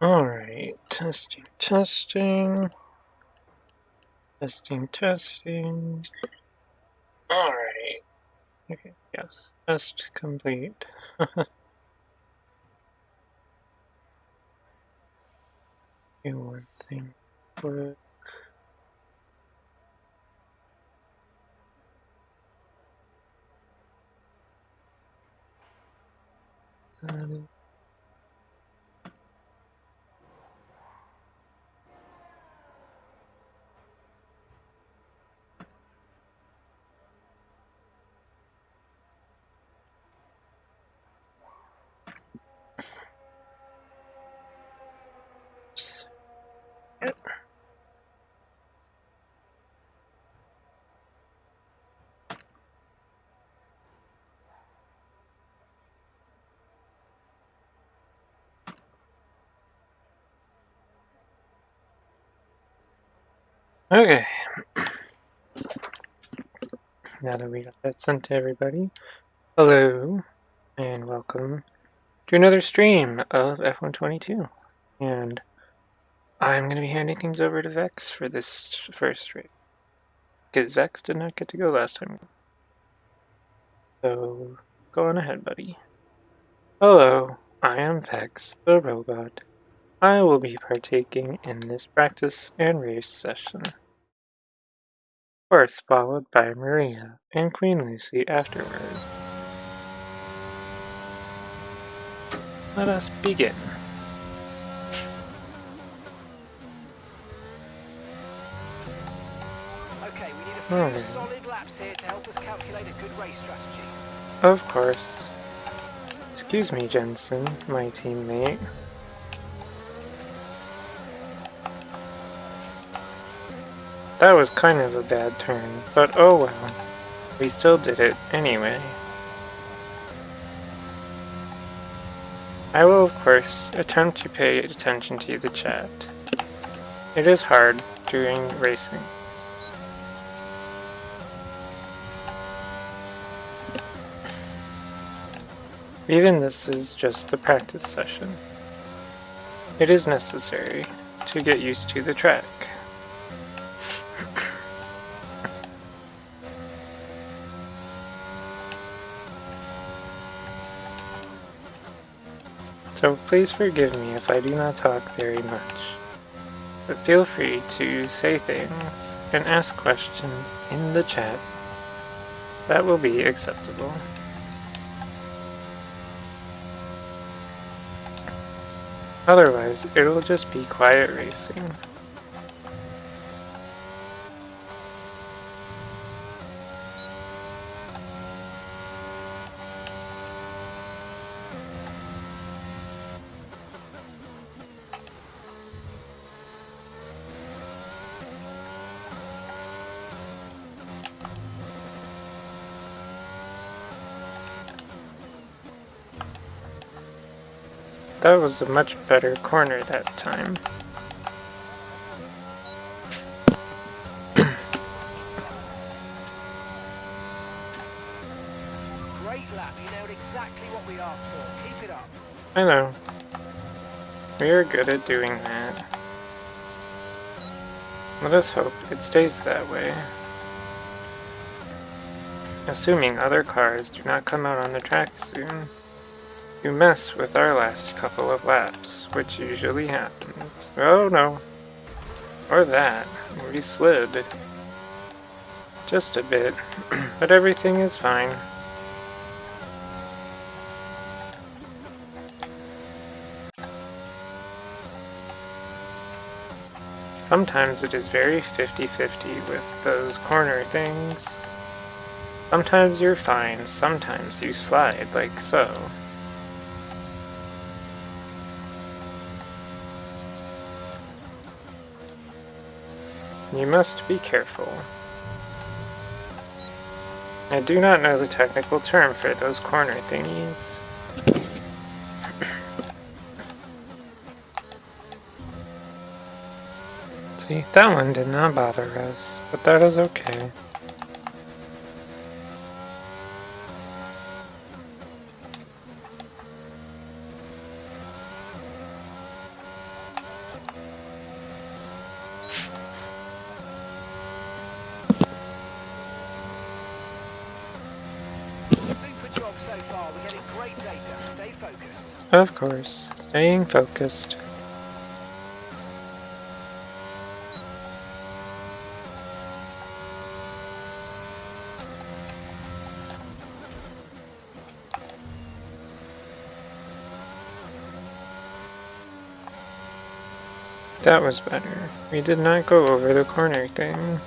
Alright, testing. Alright. Okay, yes, test complete. Okay, one thing quick. Okay. Now that we got that sent to everybody, hello and welcome to another stream of F122. And I'm going to be handing things over to Vex for this first race, because Vex did not get to go last time. So go on ahead, buddy. Hello, I am Vex, the robot. I will be partaking in this practice and race session. Of course, followed by Maria and Queen Lucy afterward. Let us begin. Okay, we need a few solid laps here to help us calculate a good race strategy. Of course. Excuse me, Jensen, my teammate. That was kind of a bad turn, but oh well. We still did it anyway. I will, of course, attempt to pay attention to the chat. It is hard during racing. Even this is just the practice session. It is necessary to get used to the track. So please forgive me if I do not talk very much, but feel free to say things and ask questions in the chat. That will be acceptable. Otherwise, it'll just be quiet racing. That was a much better corner that time. Great lap, you nailed exactly what we asked for. Keep it up. I know. We are good at doing that. Let us hope it stays that way. Assuming other cars do not come out on the track soon. You mess with our last couple of laps, which usually happens. Oh no. Or that. We slid. Just a bit. But everything is fine. Sometimes it is very 50-50 with those corner things. Sometimes you're fine, sometimes you slide like so. You must be careful. I do not know the technical term for those corner thingies. See, that one did not bother us, but that is okay. Super job so far. We're getting great data. Stay focused. Of course, staying focused. That was better. We did not go over the corner thing.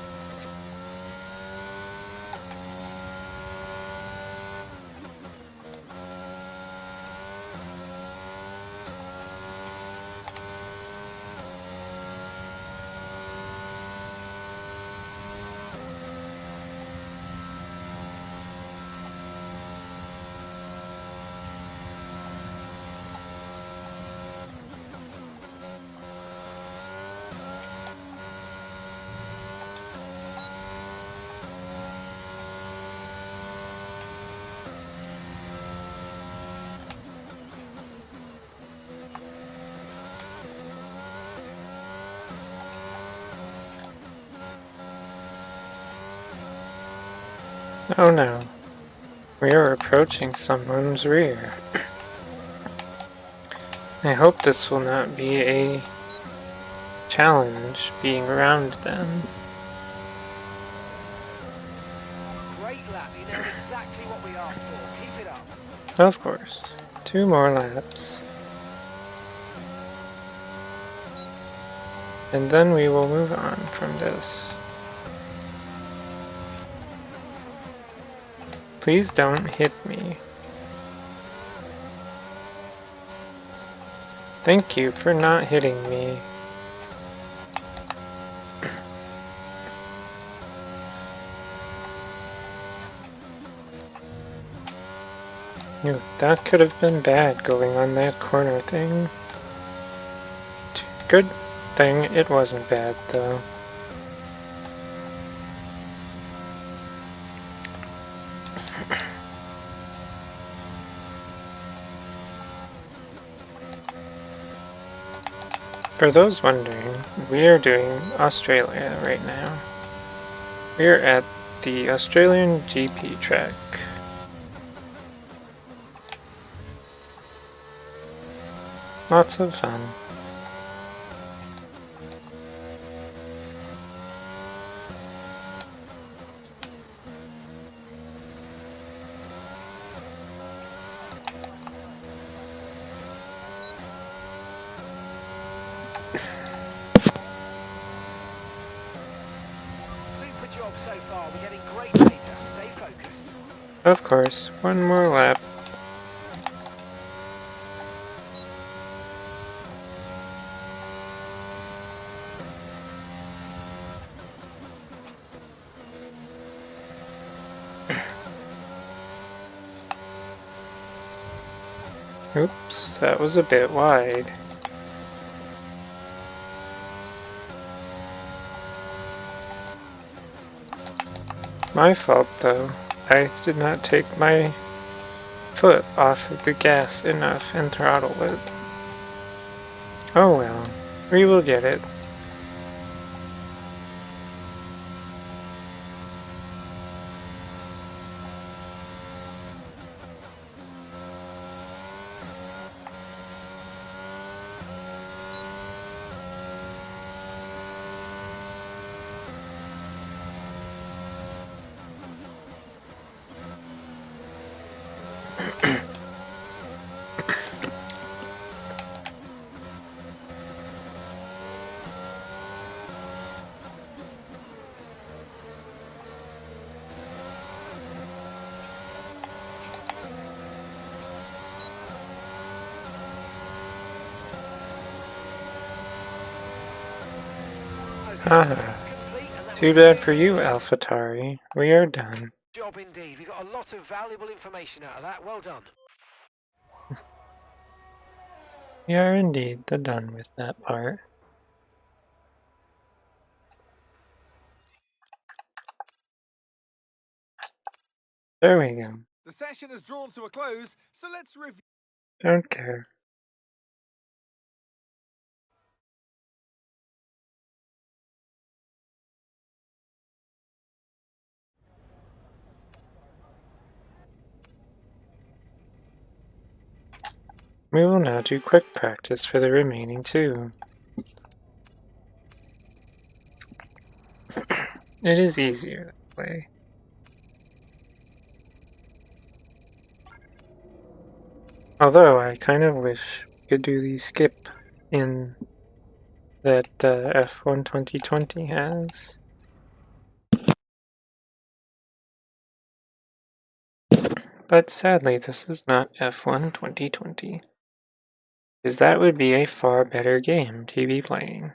Oh no. We are approaching someone's rear. I hope this will not be a challenge being around them. Great lap. You know exactly what we asked for. Keep it up. Of course. 2 more laps. And then we will move on from this. Please don't hit me. Thank you for not hitting me. That could have been bad going on that corner thing. Good thing it wasn't bad though. For those wondering, we are doing Australia right now. We are at the Australian GP track. Lots of fun. Super job so far. We're getting great data. Stay focused. Of course, 1 more lap. Oops, that was a bit wide. My fault though. I did not take my foot off of the gas enough and throttle it. Oh well, we will get it. Haha. Too bad for you, AlphaTauri. We are done. Job indeed. We got a lot of valuable information out of that. Well done. We are indeed done with that part. There we go. The session is drawn to a close, so let's review. Don't care. We will now do quick practice for the remaining two. It is easier that way. Although I kind of wish we could do the skip in that F1 2020 has. But sadly, this is not F1 2020. Because that would be a far better game to be playing.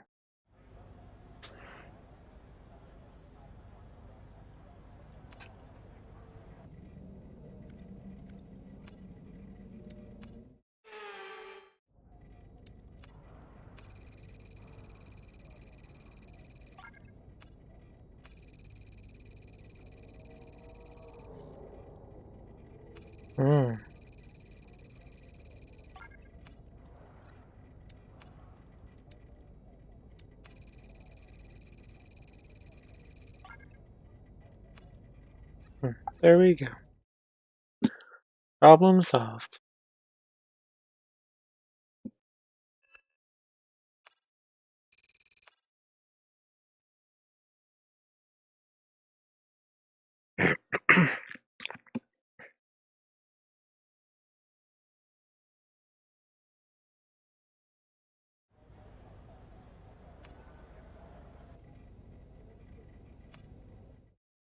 There we go. Problem solved.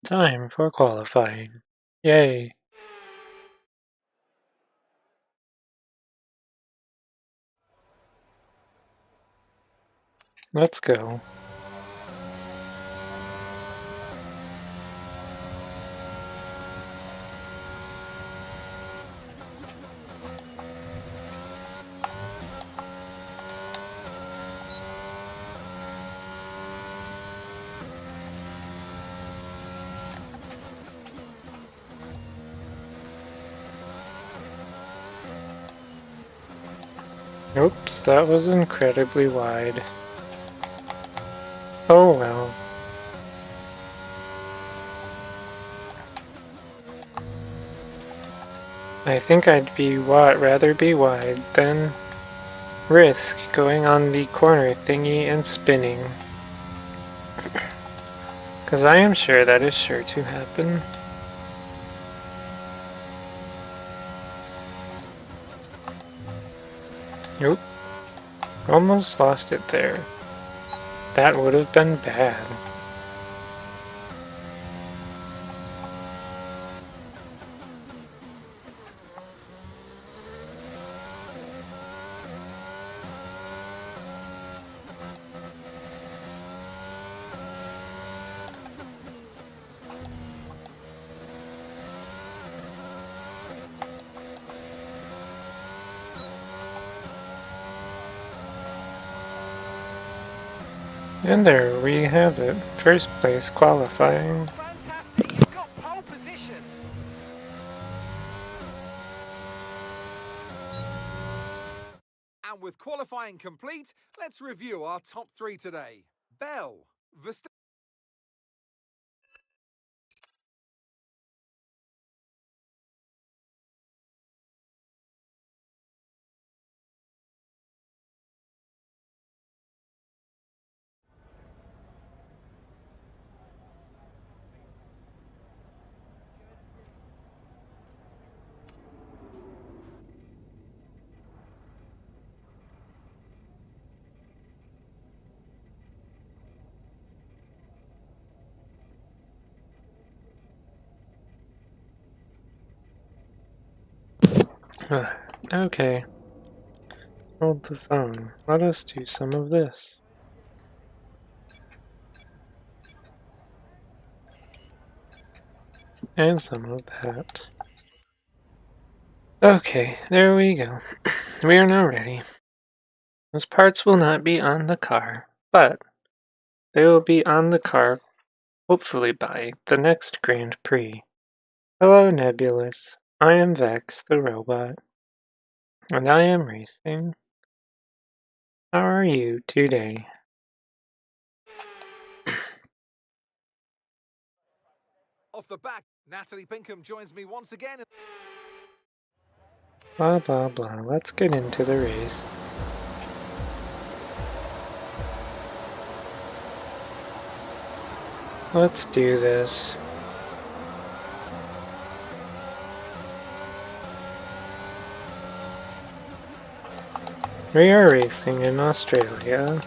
Time for qualifying. Yay. Let's go. Oops, that was incredibly wide. Oh well. I think I'd rather be wide than risk going on the corner thingy and spinning. Because I am sure that is sure to happen. Nope. Almost lost it there. That would have been bad. And there we have it. First place qualifying. Fantastic, you've got pole position. And with qualifying complete, let's review our top three today. Bell, Verstappen. Okay. Hold the phone. Let us do some of this. And some of that. Okay, there we go. We are now ready. Those parts will not be on the car, but they will be on the car, hopefully by the next Grand Prix. Hello, Nebulous. I am Vex, the robot, and I am racing. How are you today? Off the back, Natalie Pinkham joins me once again. Blah blah blah. Let's get into the race. Let's do this. We are racing in Australia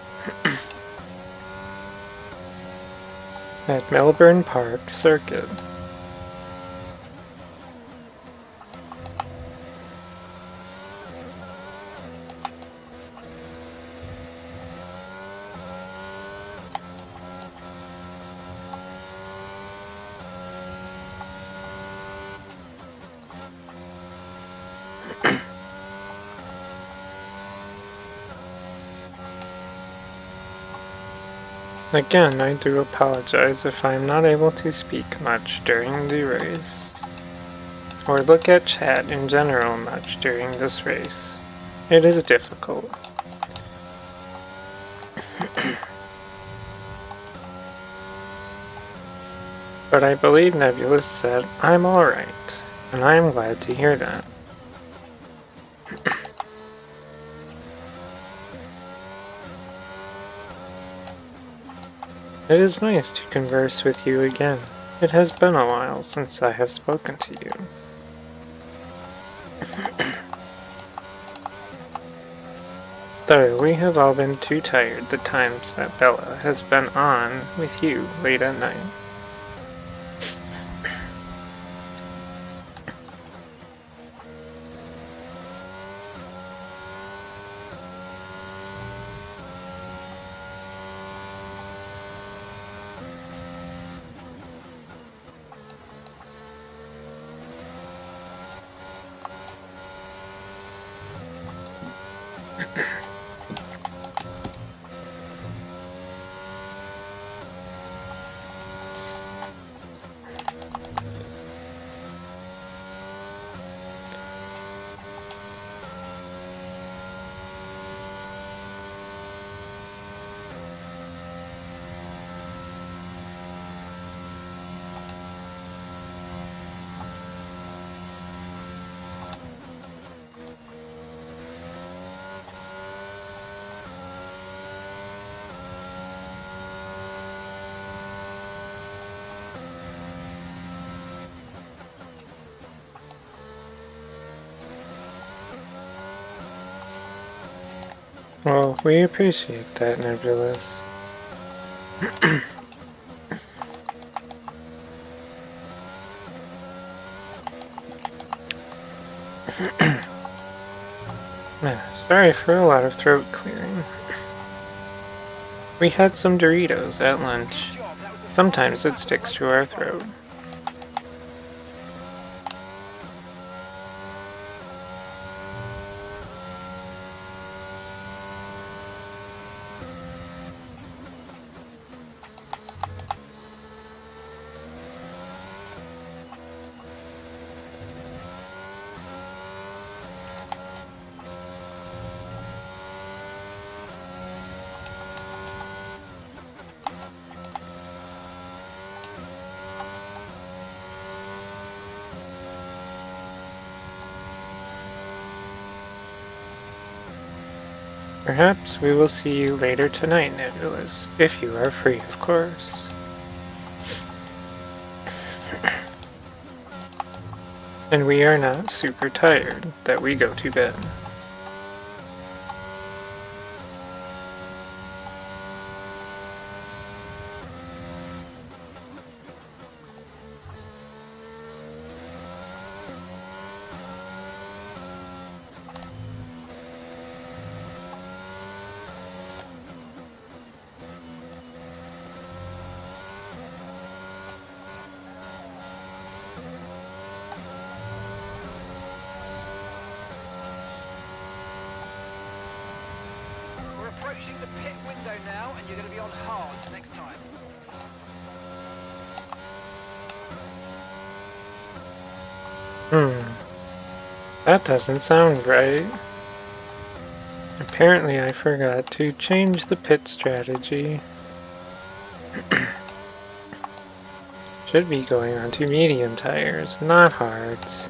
at Melbourne Park Circuit. Again, I do apologize if I'm not able to speak much during the race, or look at chat in general much during this race. It is difficult. But I believe Nebulous said I'm alright, and I am glad to hear that. It is nice to converse with you again. It has been a while since I have spoken to you. Though we have all been too tired the times that Bella has been on with you late at night. Well, we appreciate that, Nebulous. Sorry for a lot of throat clearing. We had some Doritos at lunch. Sometimes it sticks to our throat. Perhaps we will see you later tonight, Nebulous, if you are free, of course. And we are not super tired that we go to bed. We're approaching the pit window now, and you're going to be on hards next time. That doesn't sound right. Apparently I forgot to change the pit strategy. Should be going on to medium tires, not hards.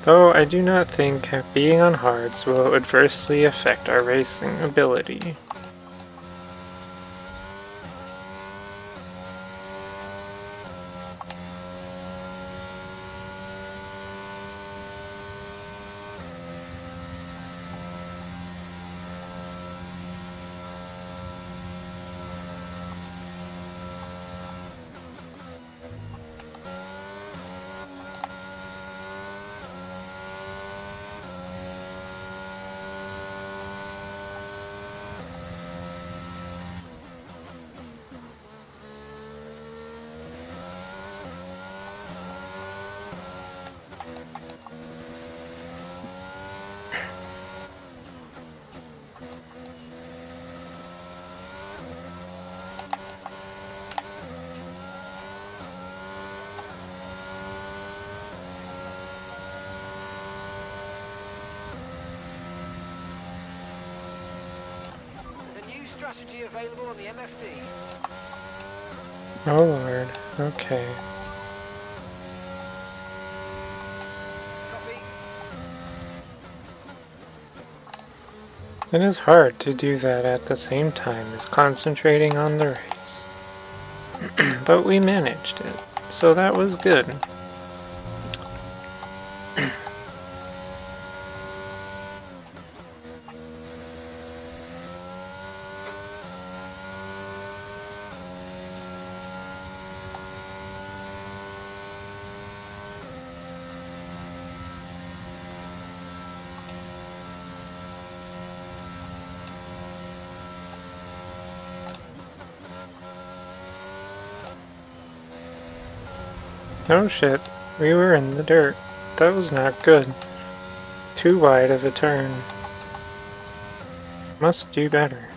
Though I do not think being on hards will adversely affect our racing ability. There's a new strategy available on the MFD. Oh lord, okay. Copy. It is hard to do that at the same time as concentrating on the race. But we managed it, so that was good. Oh shit, we were in the dirt. That was not good. Too wide of a turn. Must do better.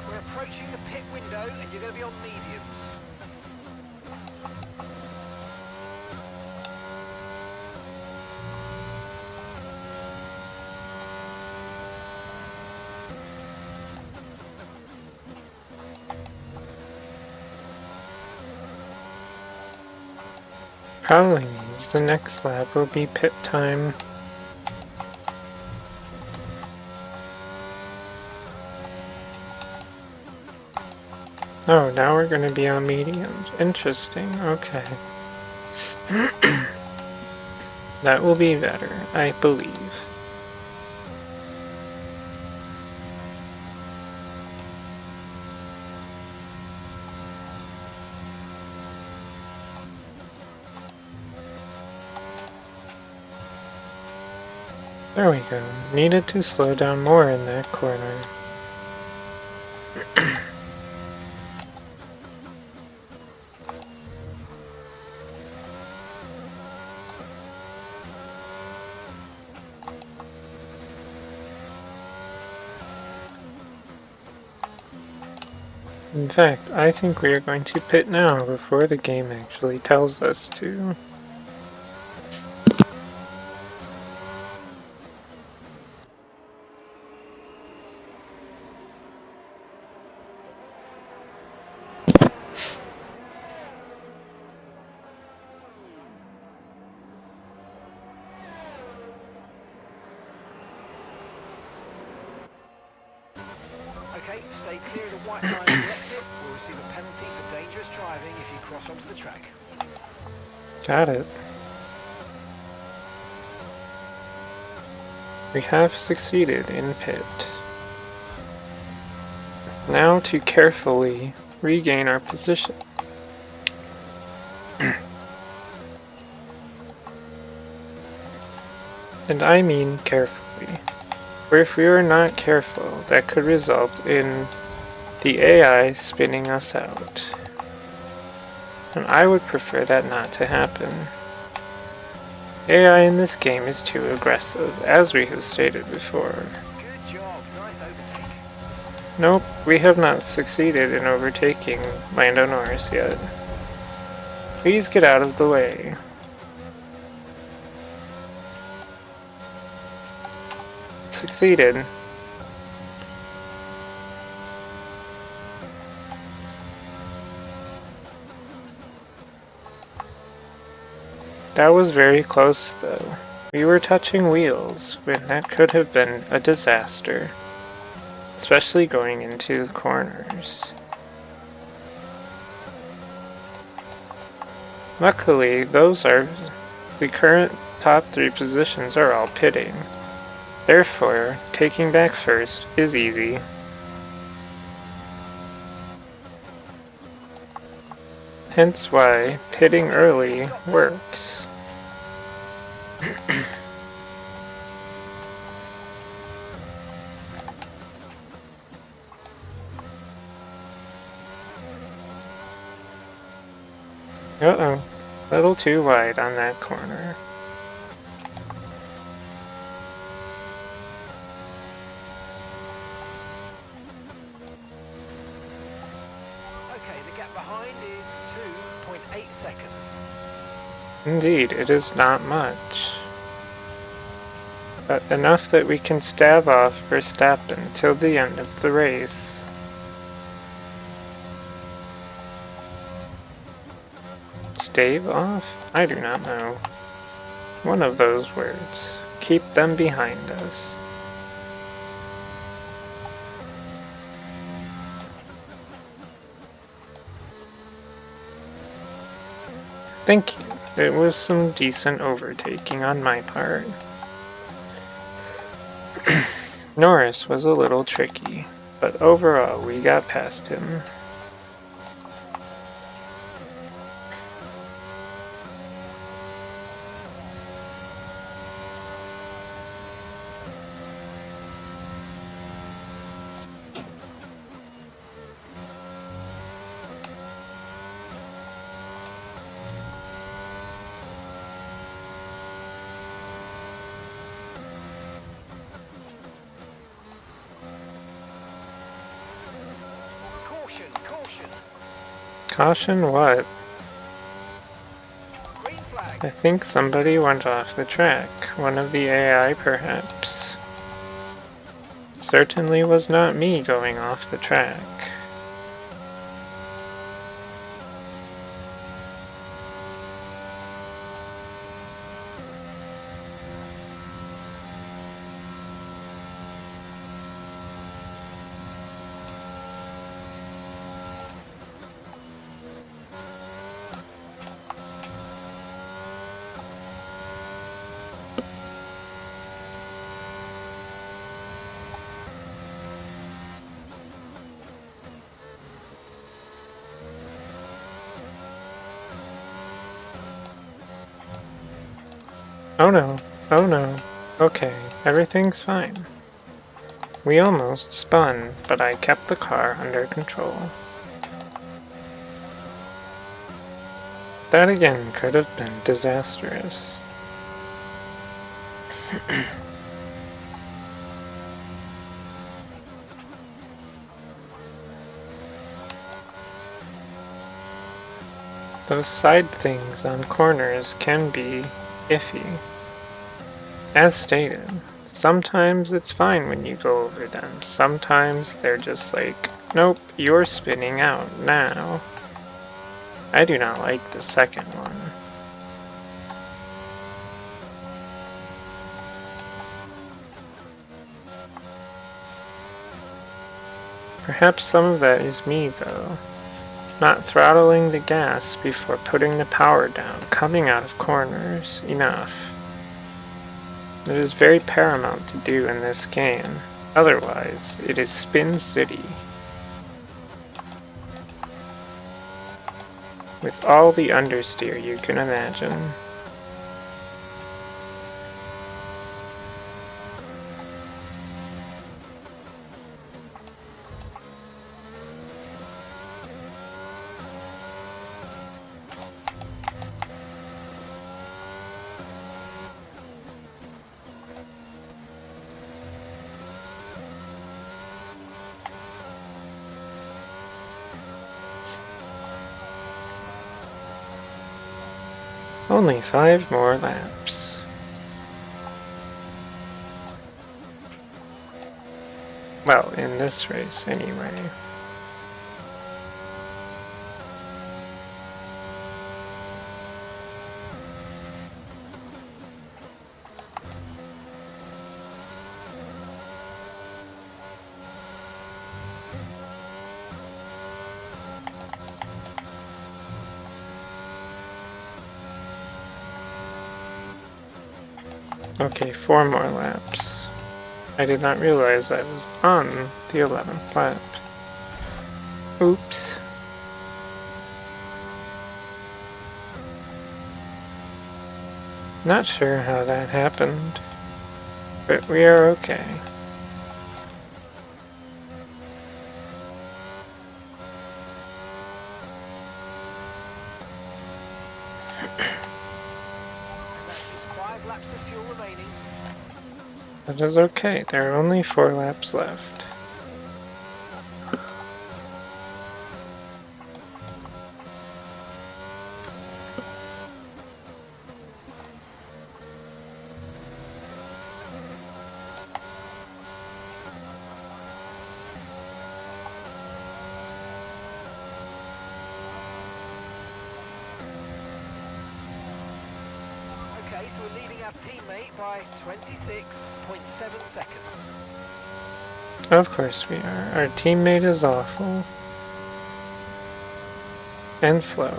We're approaching the pit window and you're going to be on mediums. Probably means the next lap will be pit time. Oh, now we're going to be on mediums. Interesting, okay. That will be better, I believe. There we go. Needed to slow down more in that corner. In fact, I think we are going to pit now before the game actually tells us to. Okay, stay clear of the white line at the exit. We'll receive a penalty for dangerous driving if you cross onto the track. Got it. We have succeeded in pit. Now to carefully regain our position. And I mean carefully. For if we are not careful, that could result in the AI spinning us out. And I would prefer that not to happen. AI in this game is too aggressive, as we have stated before. Good job, nice overtake. Nope, we have not succeeded in overtaking Lando Norris yet. Please get out of the way. Succeeded. That was very close, though. We were touching wheels when that could have been a disaster, especially going into the corners. Luckily, those are the current top 3 positions are all pitting. Therefore, taking back first is easy. Hence why pitting early works. Uh-oh, a little too wide on that corner. Okay, the gap behind is 2.8 seconds. Indeed, it is not much. But enough that we can stave off Verstappen till the end of the race. Stave off? I do not know. One of those words. Keep them behind us. Thank you. It was some decent overtaking on my part. Norris was a little tricky, but overall we got past him. Caution, caution. Caution what? Green flag. I think somebody went off the track. One of the AI, perhaps. Certainly was not me going off the track. Oh no, oh no. Okay, everything's fine. We almost spun, but I kept the car under control. That again could have been disastrous. Those side things on corners can be iffy. As stated, sometimes it's fine when you go over them. Sometimes they're just like, nope, you're spinning out now. I do not like the second one. Perhaps some of that is me, though. Not throttling the gas before putting the power down, coming out of corners. Enough. It is very paramount to do in this game. Otherwise, it is Spin City. With all the understeer you can imagine. Only 5 more laps. Well, in this race, anyway. Okay, 4 more laps. I did not realize I was on the 11th lap. Oops. Not sure how that happened, but we are okay. And that's just 5 laps of fuel remaining. That is okay. There are only 4 laps left. Okay, so we're leading our teammate by 26.7 seconds. Of course we are. Our teammate is awful. And slow.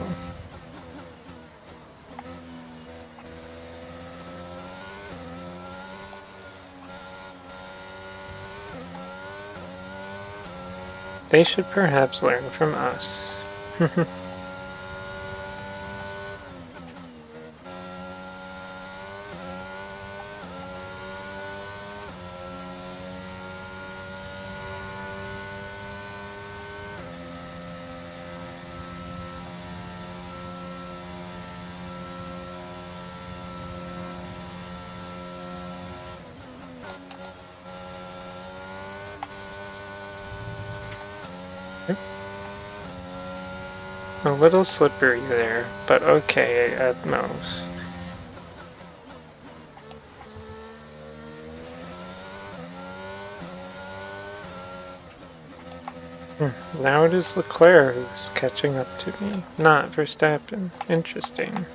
They should perhaps learn from us. A little slippery there, but okay at most. Now it is Leclerc who's catching up to me, not Verstappen. Interesting.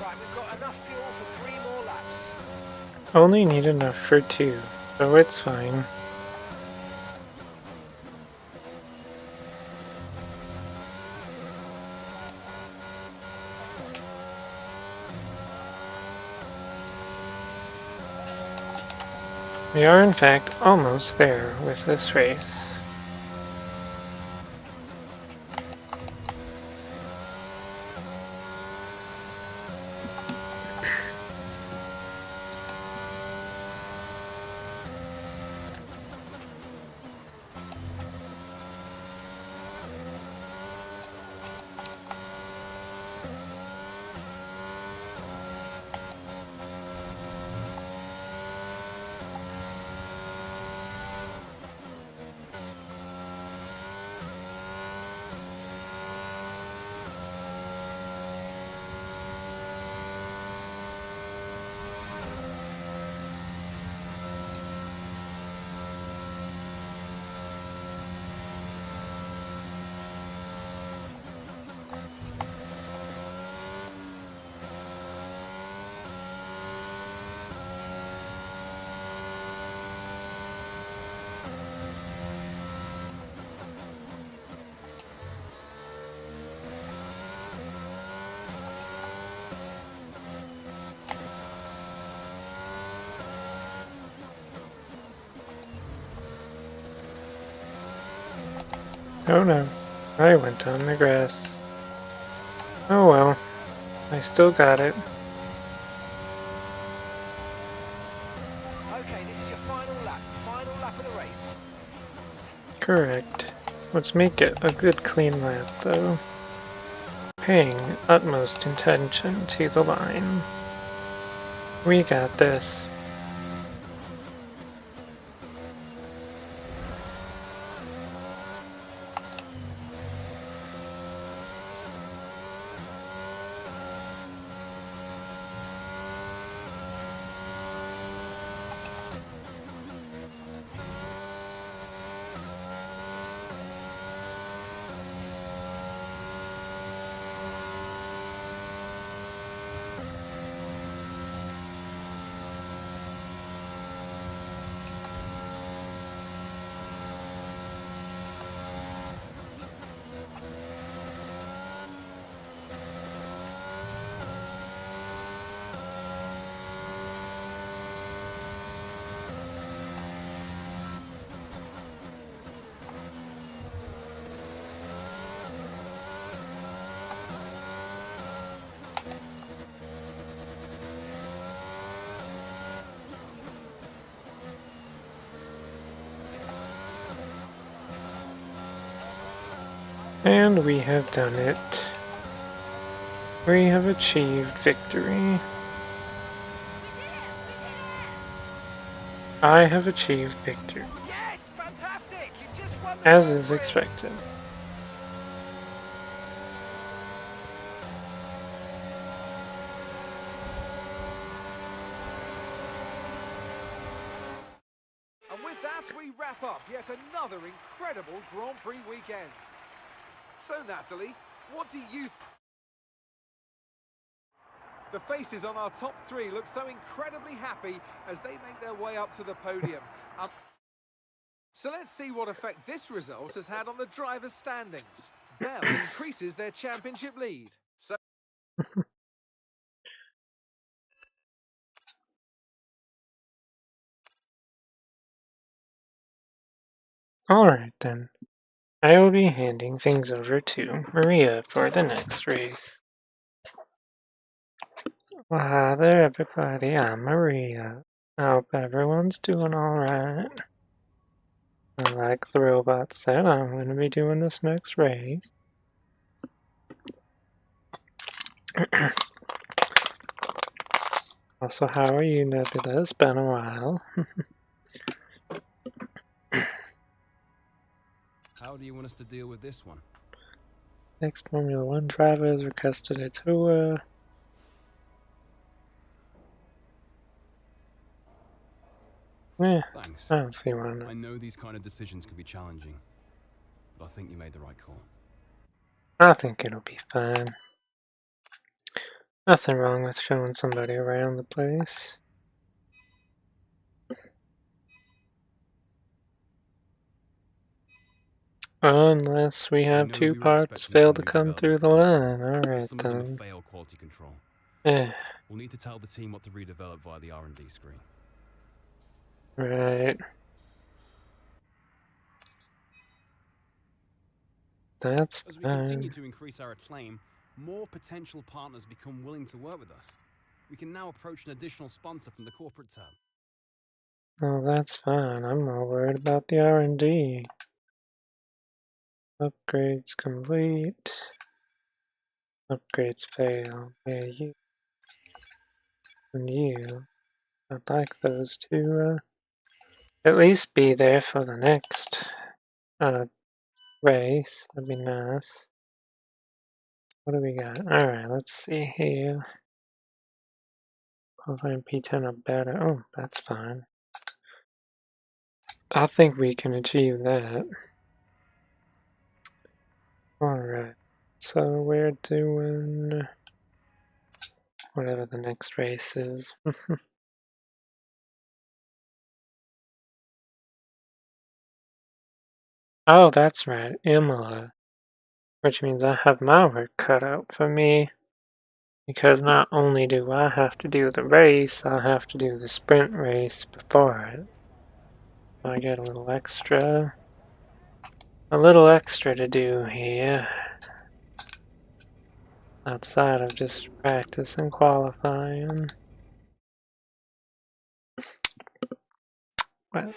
Right, we've got enough fuel for 3 more laps. Only need enough for 2, so it's fine. We are in fact almost there with this race. Oh no, I went on the grass. Oh well, I still got it. Okay, this is your final lap of the race. Correct. Let's make it a good clean lap though. Paying utmost attention to the line. We got this. And we have done it. We have achieved victory. I have achieved victory, Yes, fantastic! You've just won the as Grand is Prix. expected. And with that, we wrap up yet another incredible Grand Prix weekend. So, Natalie, what do you The faces on our top three look so incredibly happy as they make their way up to the podium. So let's see what effect this result has had on the drivers' standings. Bell increases their championship lead. So Alright then. I will be handing things over to Maria for the next race. Well, hi there everybody, I'm Maria. I hope everyone's doing alright. Like the robot said, I'm going to be doing this next race. Also, how are you, Nebula? It's been a while. How do you want us to deal with this one? Next Formula 1 driver has requested a tour. Thanks. I don't see why not. I know these kind of decisions can be challenging, but I think you made the right call. I think it'll be fine. Nothing wrong with showing somebody around the place. Unless we have know two you were parts expecting fail some to come redevelopments through to the go line. through, Alright some of them then. have failed quality control. Eh, We'll need to tell the team what to redevelop via the R&D screen. right. That's As we continue fine. to increase our acclaim, more potential partners become willing to work with us. We can now approach an additional sponsor from the corporate tab. Oh, that's fine. I'm not worried about the R&D. Upgrades complete. Upgrades fail. Yeah, you and you. I'd like those to at least be there for the next race. That'd be nice. What do we got? Alright, let's see here. Qualifying P10 or better. Oh, that's fine. I think we can achieve that. Alright, so we're doing whatever the next race is. Oh, that's right, Imola. Which means I have my work cut out for me. Because not only do I have to do the race, I have to do the sprint race before it. I get a little extra a little extra to do here. Outside of just practice and qualifying. Well,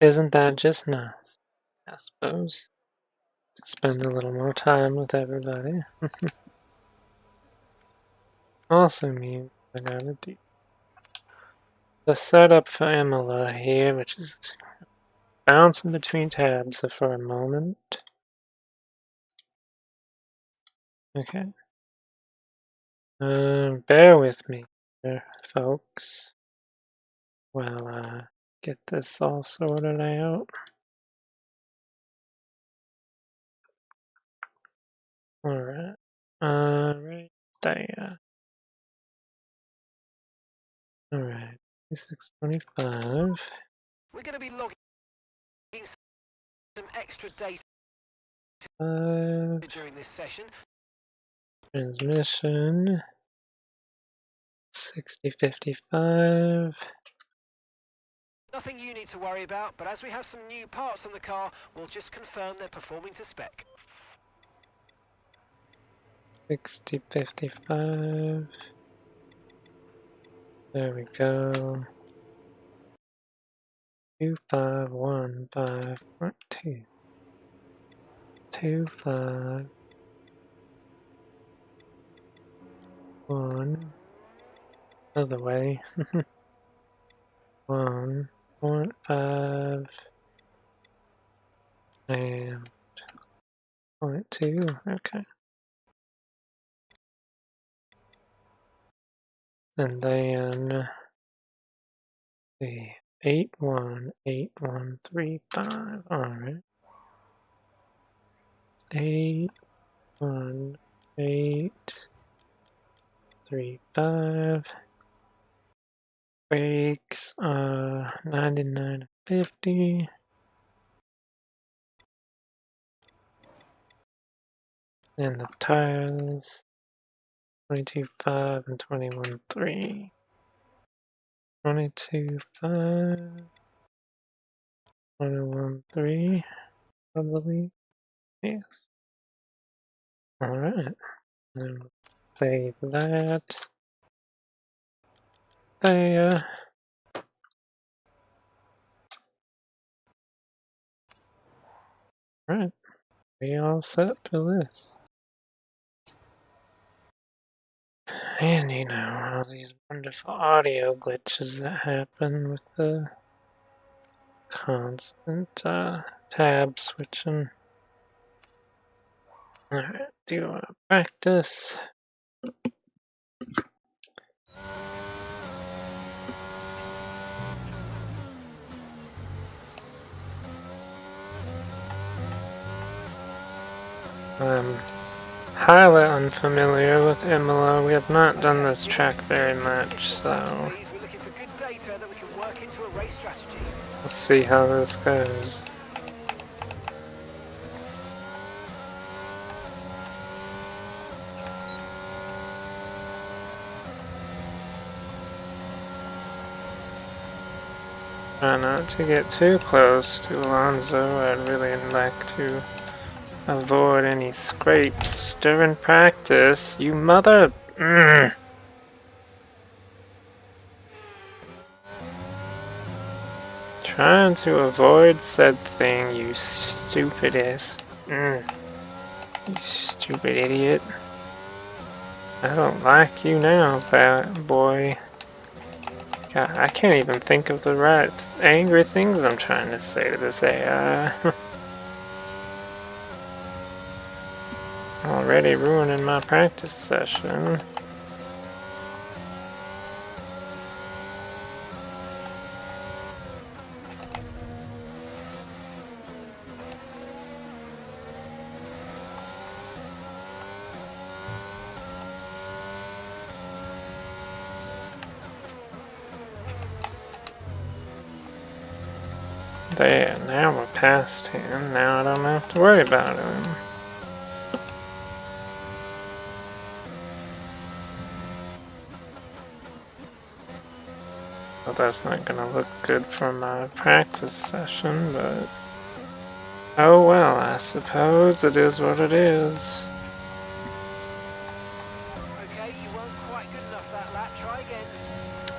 isn't that just nice? I suppose. To spend a little more time with everybody. Also means I gotta do the setup for Imola here, which is bouncing between tabs for a moment. Okay. Bear with me here, folks, while I get this all sorted out. Alright. Right there. Alright. 625. We're going to be logging some extra data during this session. Transmission. 6055. Nothing you need to worry about, but as we have some new parts on the car, we'll just confirm they're performing to spec. 6055. There we go. 2515.2. 251. Other way. 1.5 and 0.2. Okay. And then the 818135. Alright. 81835. Brakes 9950. And the tires 22.5 and 21.3. 22.5, 21.3, probably. Yes. Alright. Then we'll save that. There. Alright. We all set for this. And you know, all these wonderful audio glitches that happen with the constant tab switching. Alright, do a practice. I'm highly unfamiliar with Imola. We have not done this track very much, so We're looking for good data that we can work into a race strategy. we'll see how this goes. Try not to get too close to Alonso. I'd really like to avoid any scrapes during practice. You mother... Trying to avoid said thing, you stupid ass. You stupid idiot. I don't like you now, boy. God, I can't even think of the right angry things I'm trying to say to this AI. Already ruining my practice session. There, now we're past him. Now I don't have to worry about him. Well, that's not gonna look good for my practice session, but Oh well, I suppose it is what it is. Okay, you weren't quite good enough that lap. Try again.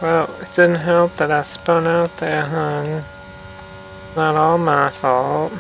Well, it didn't help that I spun out there, hon. Not all my fault.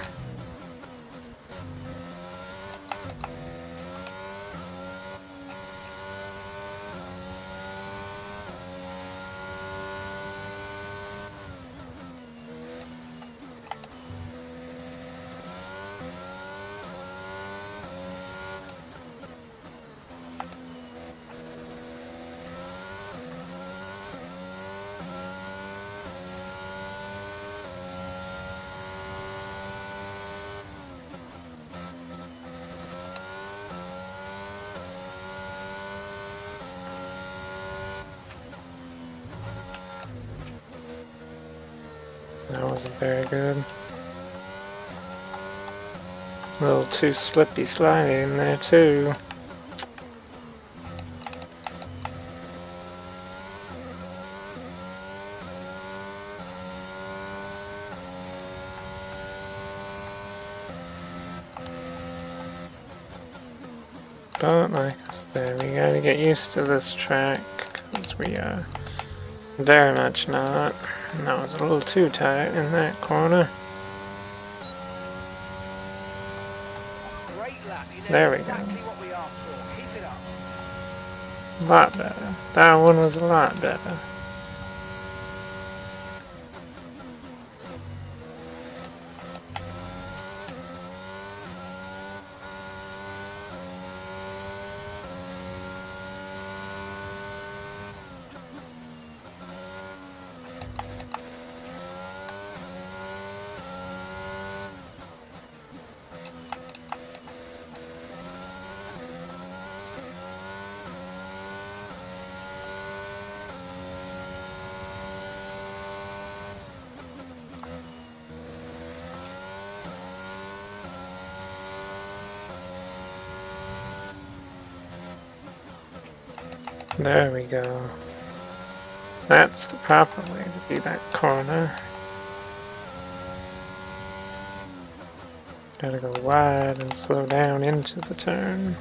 That wasn't very good. A little too slippy slidey in there too. But like I said, we gotta get used to this track, because we are very much not. And that was a little too tight in that corner. Great lap. You There know we go. exactly what we asked for. Keep it up. A lot better. That one was a lot better. There we go. That's the proper way to do that corner. Gotta go wide and slow down into the turn.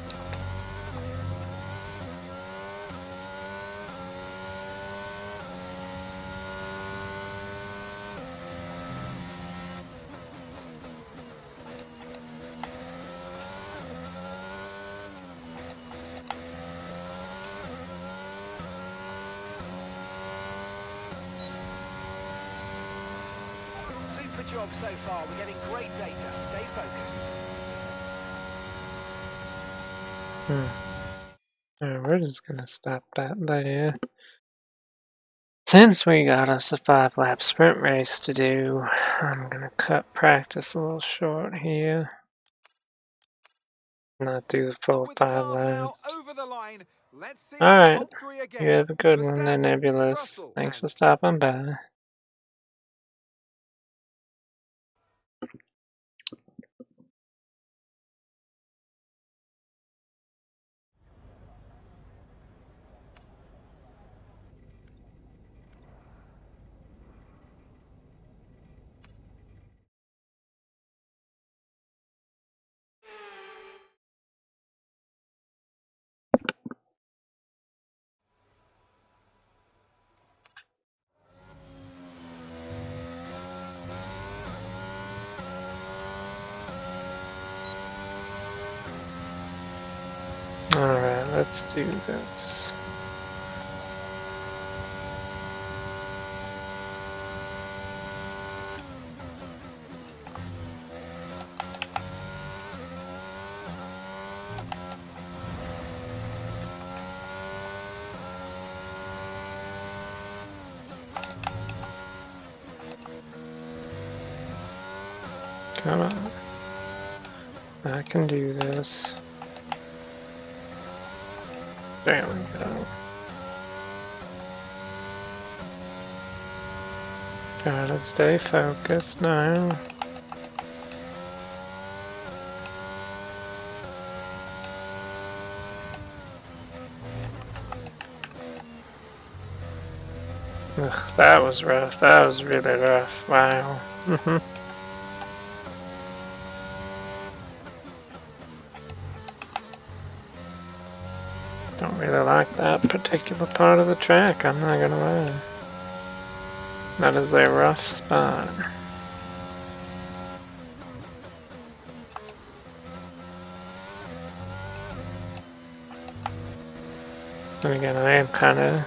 Super job so far. We're getting great data. Stay focused. We're just gonna stop that there. Since we got us a 5-lap sprint race to do, I'm gonna cut practice a little short here. Not do the full With the 5 cars now laps. over the line, let's see Alright, the top three again. you have a good one there, Verstappen, Nebulous. Russell, Thanks and for stopping by. Alright, let's do this. Come on. I can do this. There we go. Gotta stay focused now. Ugh, that was rough. That was really rough. Wow. Don't really like that particular part of the track, I'm not gonna lie. That is a rough spot. And again, I am kind of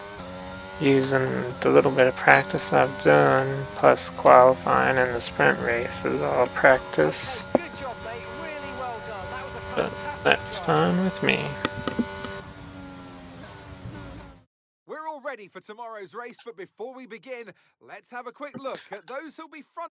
using the little bit of practice I've done, plus qualifying in the sprint race is all practice. Okay, good job, mate. Really well done. That was a But fantastic that's drive. fine with me. We're all ready for tomorrow's race, but before we begin, let's have a quick look at those who'll be front.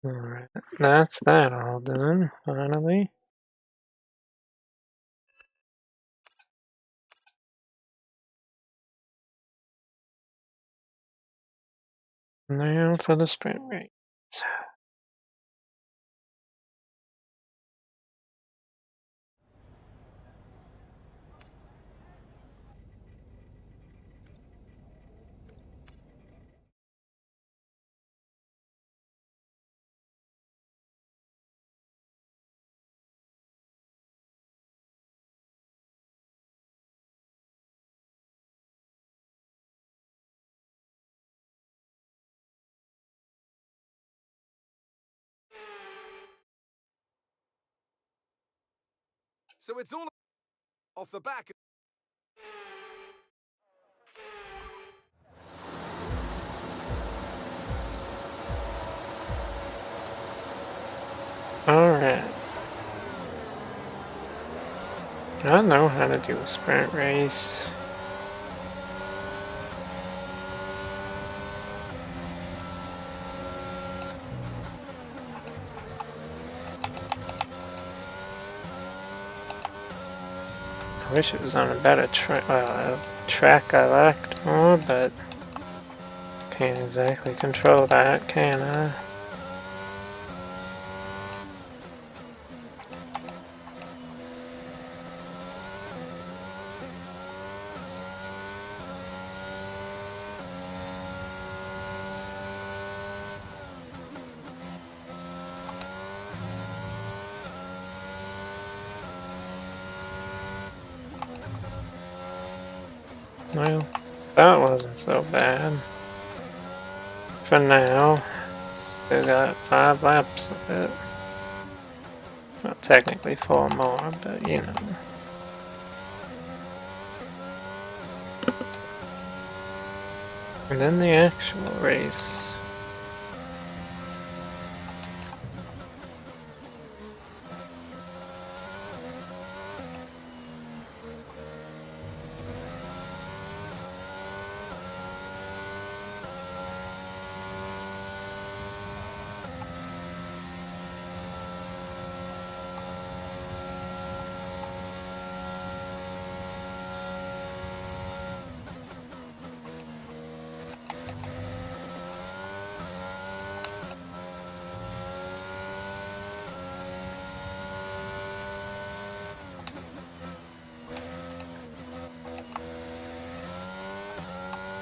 Alright, that's that all done, finally. Now for the sprint race. So it's all off the back. Alright. I know how to do a sprint race. I wish it was on a better track I liked more, but can't exactly control that, can I? Well, that wasn't so bad. For now, still got 5 laps of it. Well, technically 4 more, but you know. And then the actual race.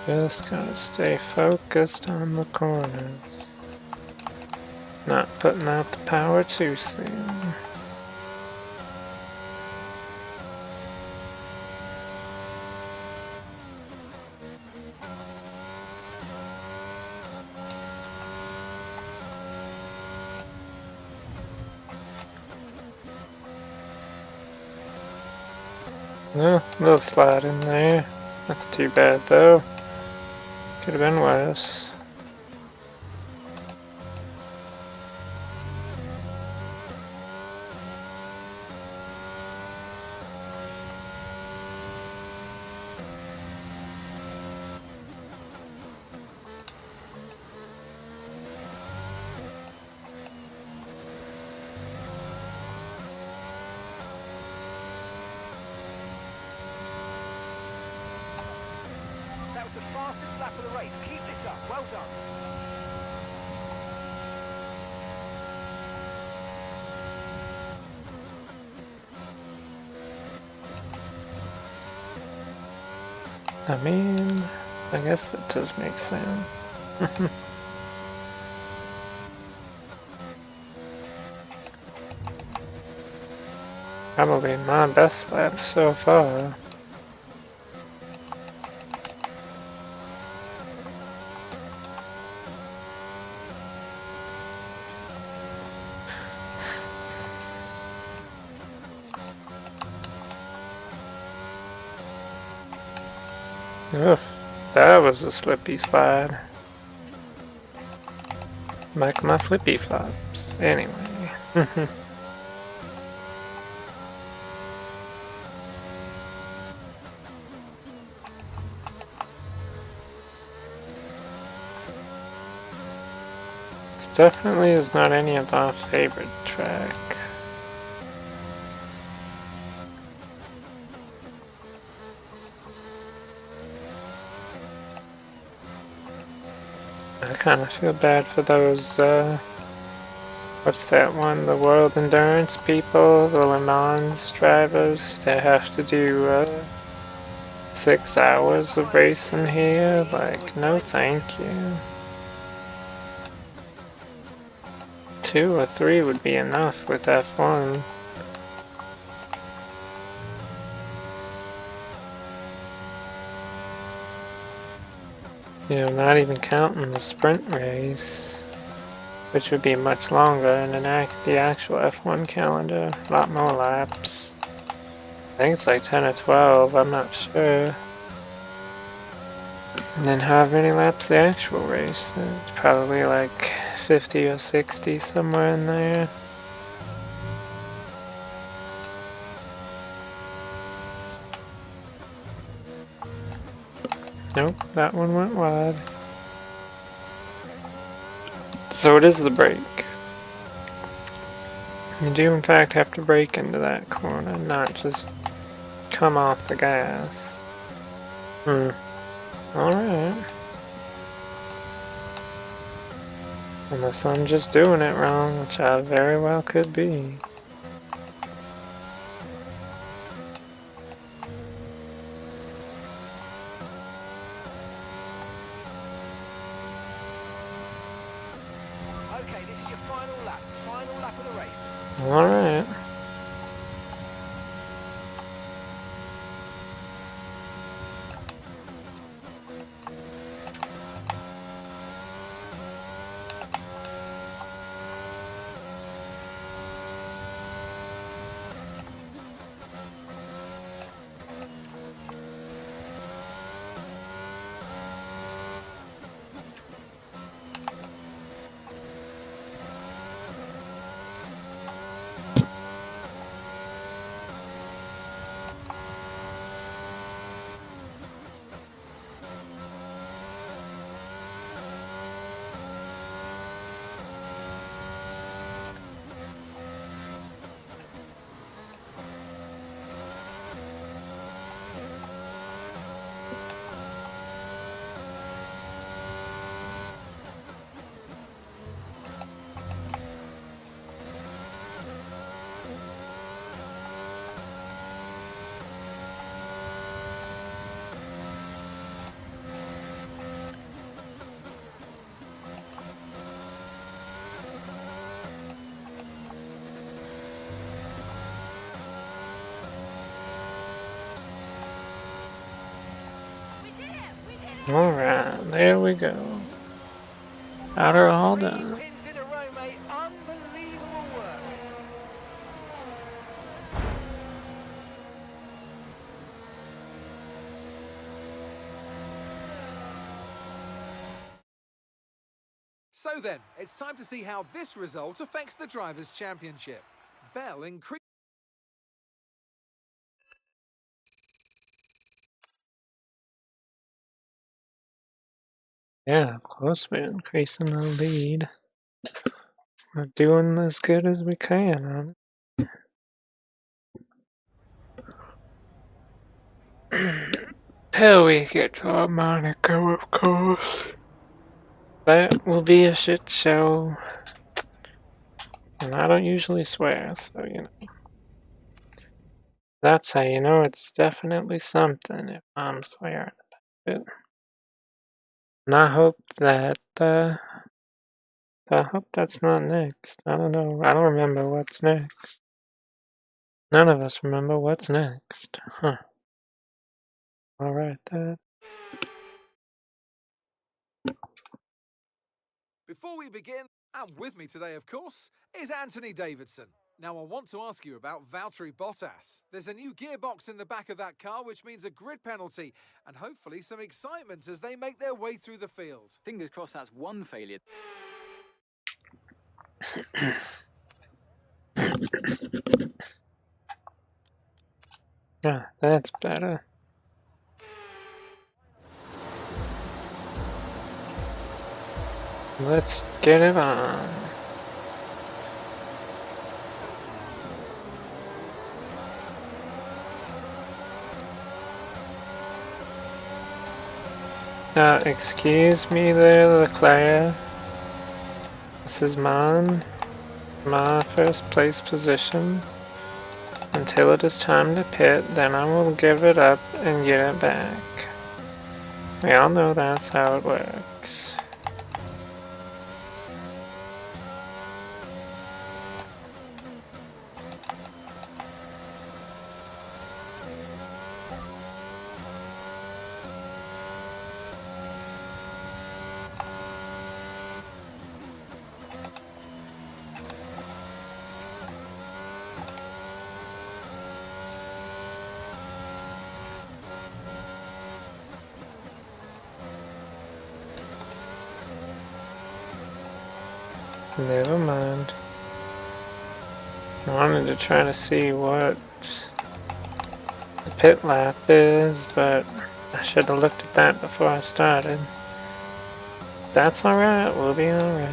Just gotta stay focused on the corners. Not putting out the power too soon. Well, a little slide in there. That's too bad though. Could have been worse. lap of the race. Keep this up. Well done. I mean, I guess that does make sense. Probably my best lap so far. Oof, that was a slippy slide. Like my flippy flops. Anyway. This definitely is not any of our favorite track. I kind of feel bad for those, what's that one? The World Endurance people, the Le Mans drivers. They have to do, 6 hours of racing here. Like, no thank you. 2 or 3 would be enough with F1. You know, not even counting the sprint race, which would be much longer, and then the actual F1 calendar, a lot more laps. I think it's like 10 or 12, I'm not sure. And then however many laps the actual race, it's probably like 50 or 60, somewhere in there. Nope, that one went wide. So it is the brake. You do in fact have to brake into that corner, not just come off the gas. Alright. Unless I'm just doing it wrong, which I very well could be. Okay, this is your final lap. Final lap of the race. Alright. Alright, there we go. Got her all done. Pins in a row, mate. Unbelievable work. So then, it's time to see how this result affects the Drivers' Championship. Bell increased. Yeah, of course we're increasing the lead. We're doing as good as we can on it. Till we get to Monaco, of course. That will be a shit show. And I don't usually swear, so you know. That's how you know it's definitely something if I'm swearing about it. And I hope that, I hope that's not next. I don't know. I don't remember what's next. None of us remember what's next. Huh. Alright, that. Before we begin, and with me today, of course, is Anthony Davidson. Now, I want to ask you about Valtteri Bottas. There's a new gearbox in the back of that car, which means a grid penalty, and hopefully some excitement as they make their way through the field. Fingers crossed that's one failure. Ah, that's better. Let's get it on. Excuse me there, Leclerc. This is my first place position. Until it is time to pit, then I will give it up and get it back. We all know that's how it works. Never mind. I wanted to try to see what the pit lap is, but I should have looked at that before I started. That's alright, we'll be alright.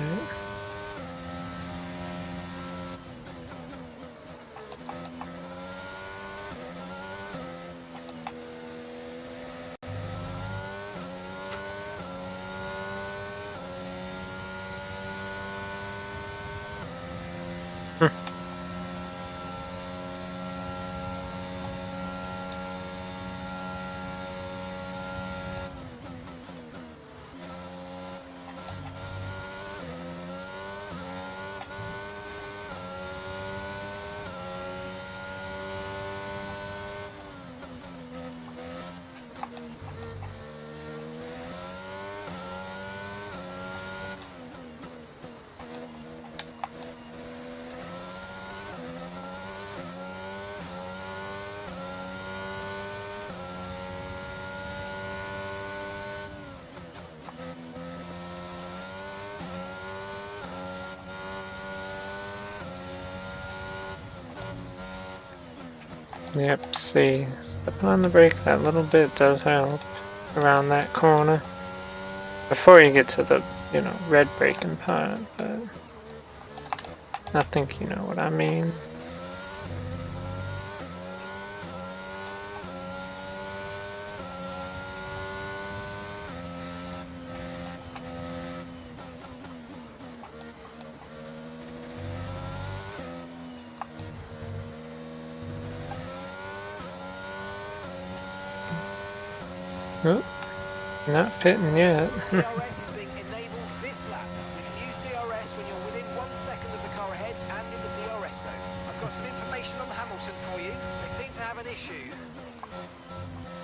Yep, see, stepping on the brake that little bit does help around that corner. Before you get to the, you know, red braking part, but I think you know what I mean. Oh, not pitting yet. DRS is being enabled this lap. You can use DRS when you're within 1 second of the car ahead and in the DRS zone. I've got some information on Hamilton for you. They seem to have an issue.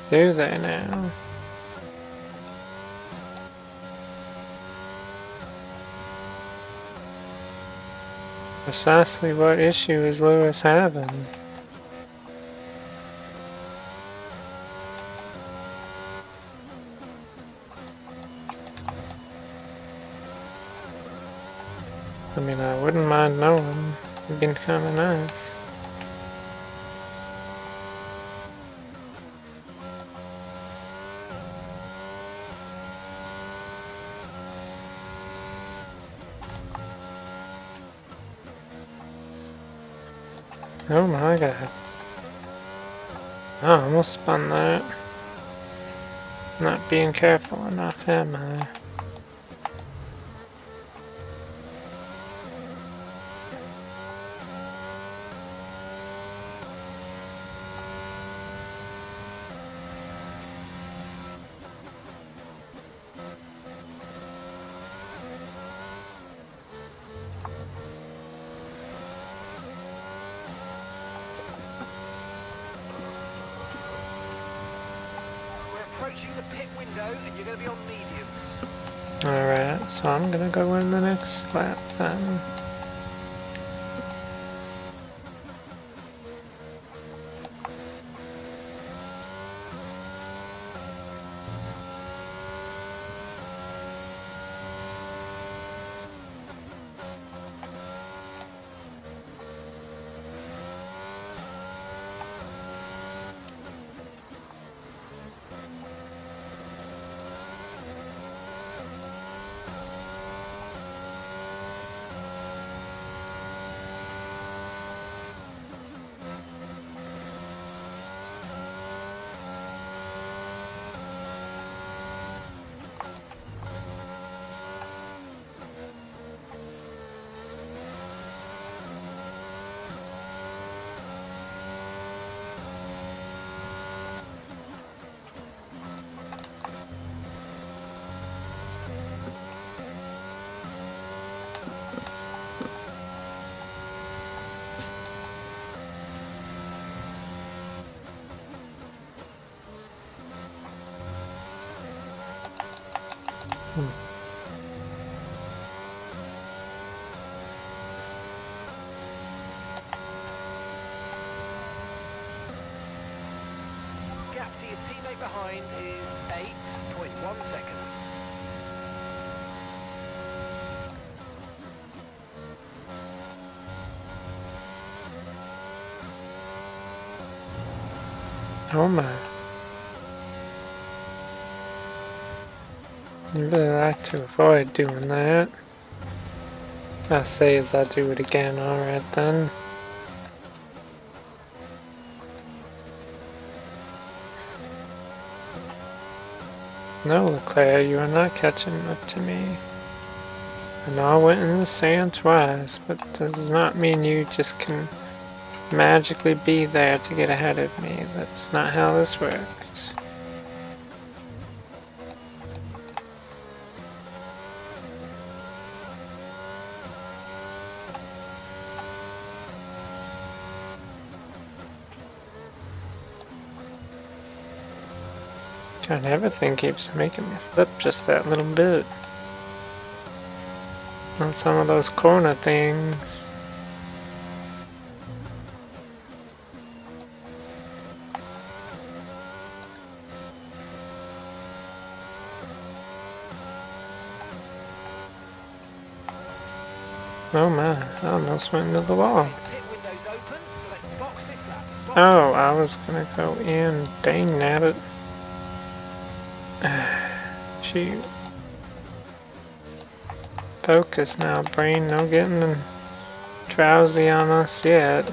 Do they now? Precisely what issue is Lewis having? I mean, I wouldn't mind knowing. It'd been kind of nice. Oh my god. I almost spun that. Not being careful enough, am I? We're approaching the pit window and you're going to be on mediums. Alright, so I'm gonna go in the next lap then. Gap to your teammate behind is 8.1 seconds. Oh my. You really like to avoid doing that. I say as I do it again, alright then. No, Leclerc, you are not catching up to me. I know I went in the sand twice, but that does not mean you just can magically be there to get ahead of me. That's not how this works. God, everything keeps making me slip just that little bit. On some of those corner things. Oh my, I almost went into the wall. Pit window's open, so let's box this lap. Box Oh, this lap. I was gonna go in. Dang at it. Shoot. Focus now, brain. No getting drowsy on us yet.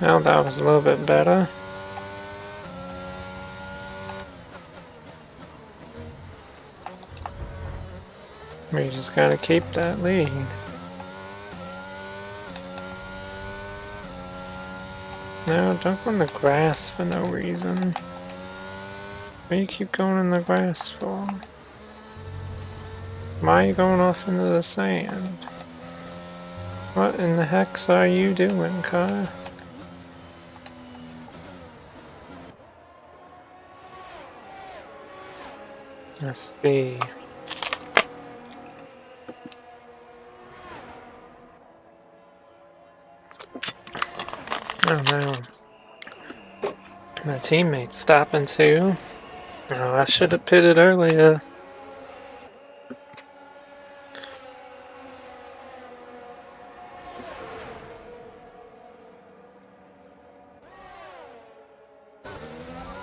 Well, that was a little bit better. We just gotta keep that lead. No, don't go in the grass for no reason. What do you keep going in the grass for? Why are you going off into the sand? What in the heck are you doing, car? Let's see. Oh no. My teammate's stopping too. Oh, I should have pitted earlier.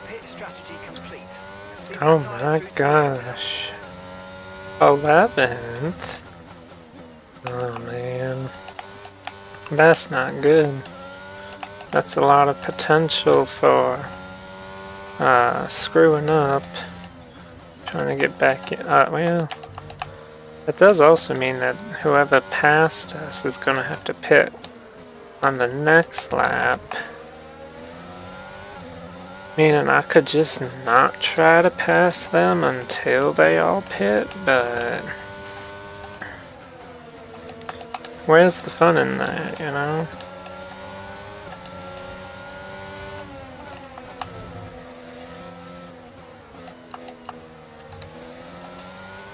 Pit strategy complete. Oh my gosh. 11th? Oh man. That's not good. That's a lot of potential for screwing up. Trying to get back in. Well, it does also mean that whoever passed us is going to have to pit on the next lap. Meaning I could just not try to pass them until they all pit, but where's the fun in that, you know?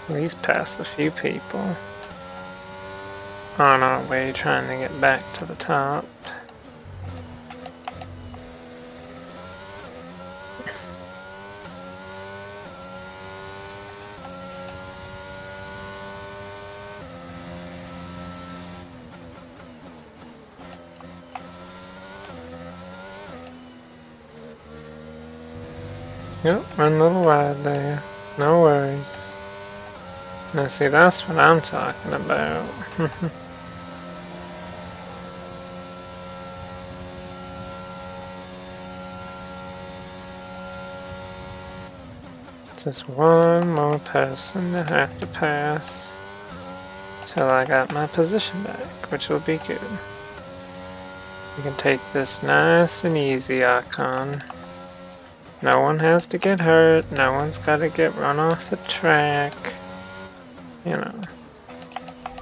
At least pass a few people on our way trying to get back to the top. Yep, run a little wide there. No worries. Now see, that's what I'm talking about. Just one more person to have to pass till I got my position back, which will be good. We can take this nice and easy, Archon. No one has to get hurt, no one's gotta get run off the track. You know,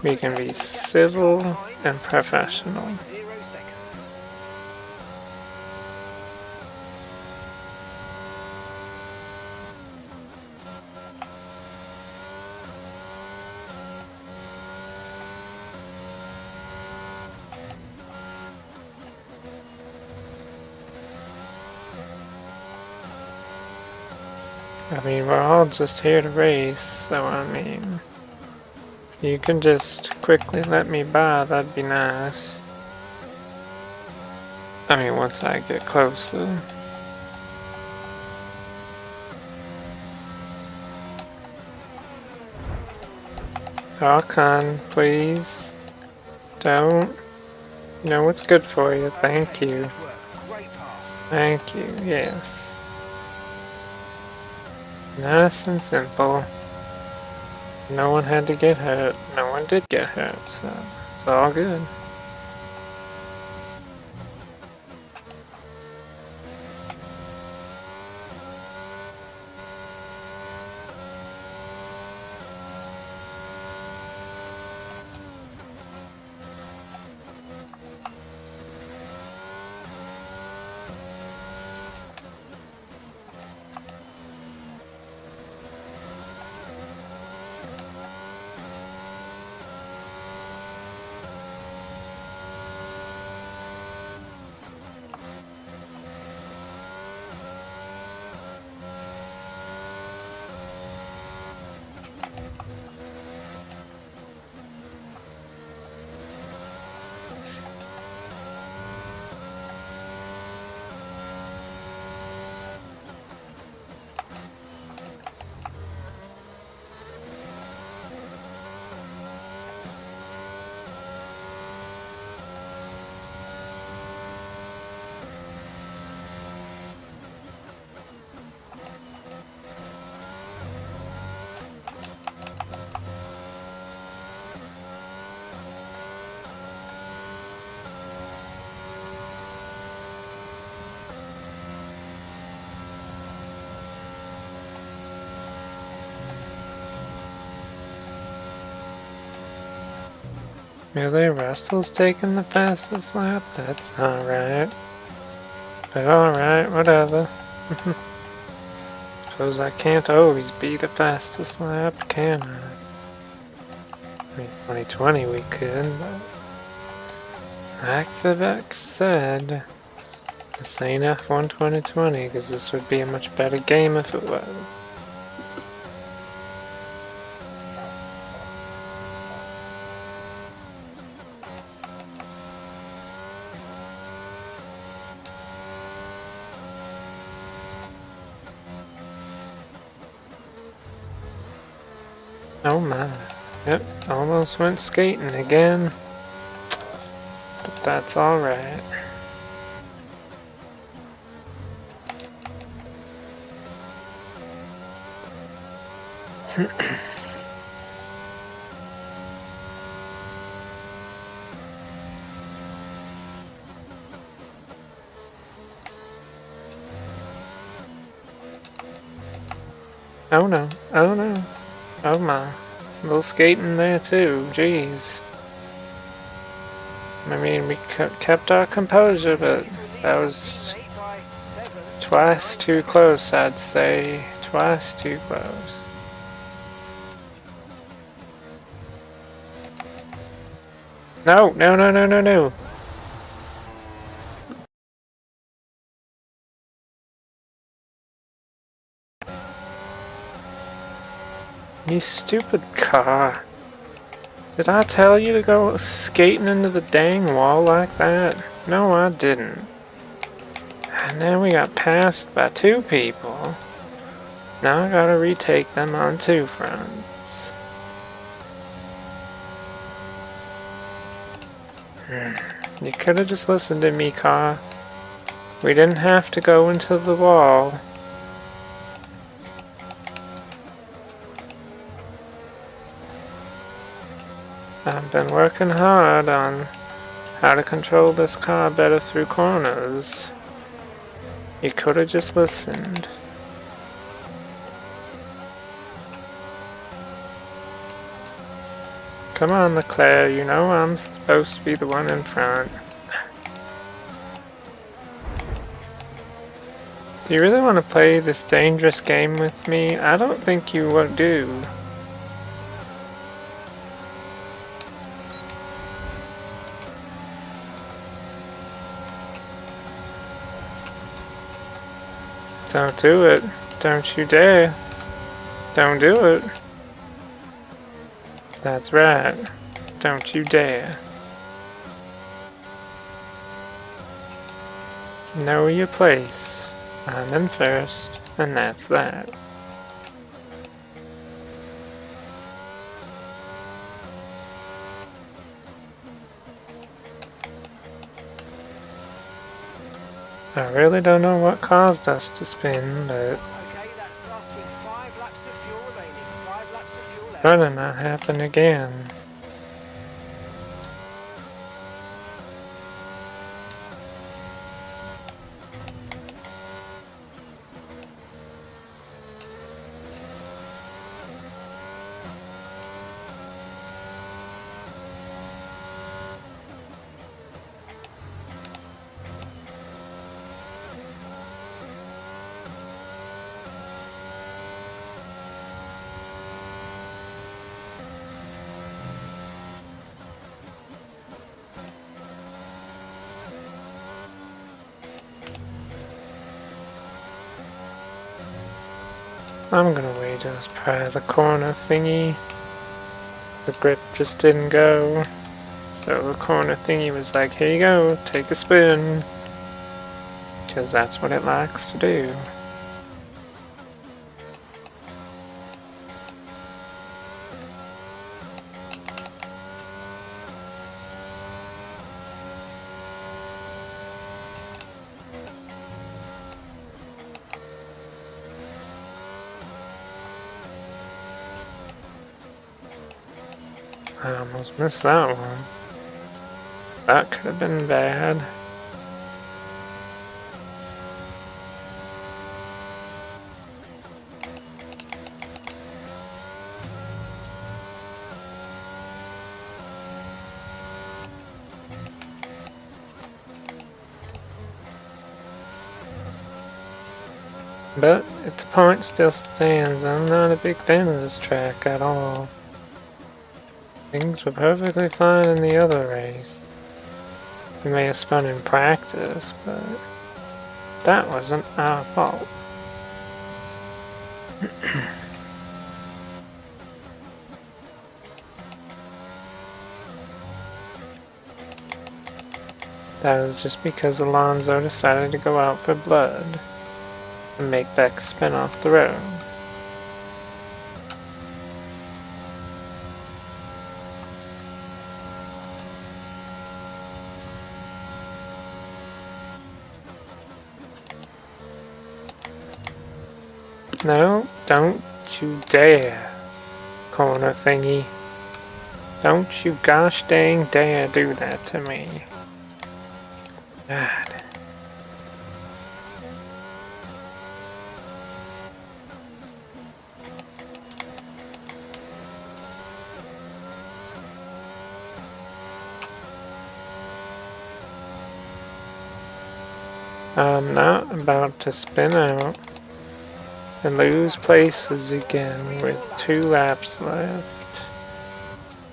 we can be civil and professional. 0 seconds. I mean, we're all just here to race, so I mean, you can just quickly let me by, that'd be nice. I mean, once I get closer. Archon, please. Don't. You know what's good for you, thank you. Great pass. Thank you, yes. Nice and simple. No one had to get hurt. No one did get hurt, so it's all good. Really, Russell's taking the fastest lap? That's not right. But alright, whatever. Suppose I can't always be the fastest lap, can I? I mean, 2020 we could, but like the Vex said, This ain't F1 2020, because this would be a much better game if it was. Oh my. Yep, almost went skating again. But that's alright. Oh no, oh no, oh my. A little skating there too, jeez. I mean, we kept our composure, but that was twice too close, I'd say. Twice too close. No, no, no, no, no, no. You stupid car. Did I tell you to go skating into the dang wall like that? No, I didn't. And then we got passed by two people. Now I gotta retake them on two fronts. You could have just listened to me, car. We didn't have to go into the wall. I've been working hard on how to control this car better through corners. You could have just listened. Come on, Leclerc, you know I'm supposed to be the one in front. Do you really want to play this dangerous game with me? I don't think you will do. Don't do it. Don't you dare. Don't do it. That's right. Don't you dare. Know your place. I'm in first, and that's that. I really don't know what caused us to spin, but Okay, that's us with 5 laps of fuel remaining. 5 laps of fuel left. better not happen again. I'm gonna wait to try the corner thingy. The grip just didn't go. So the corner thingy was like, here you go, take a spin. Because that's what it likes to do. I almost missed that one. That could have been bad. But if the point still stands, I'm not a big fan of this track at all. Things were perfectly fine in the other race. We may have spun in practice, but That wasn't our fault. That was just because Alonso decided to go out for blood and make Beck spin off the road. No, don't you dare, corner thingy. Don't you gosh dang dare do that to me. God. I'm not about to spin out and lose places again with 2 laps left.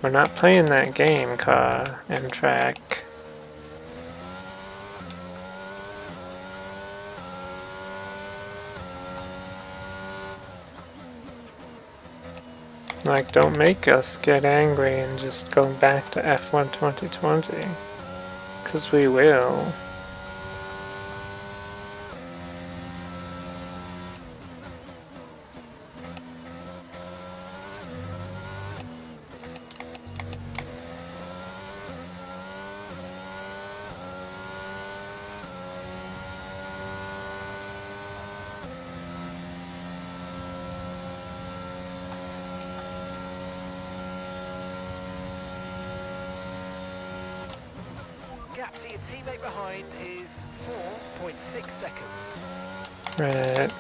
We're not playing that game, car and track. Like, don't make us get angry and just go back to F1 2020. 'Cause we will. Gap to your teammate behind is 4.6 seconds. Right.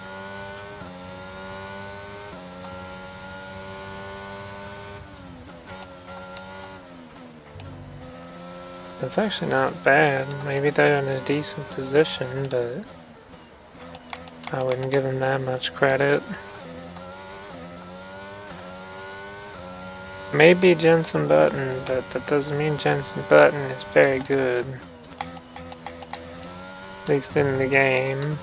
That's actually not bad. Maybe they're in a decent position, but I wouldn't give them that much credit. Maybe Jensen Button, but that doesn't mean Jensen Button is very good. At least in the game.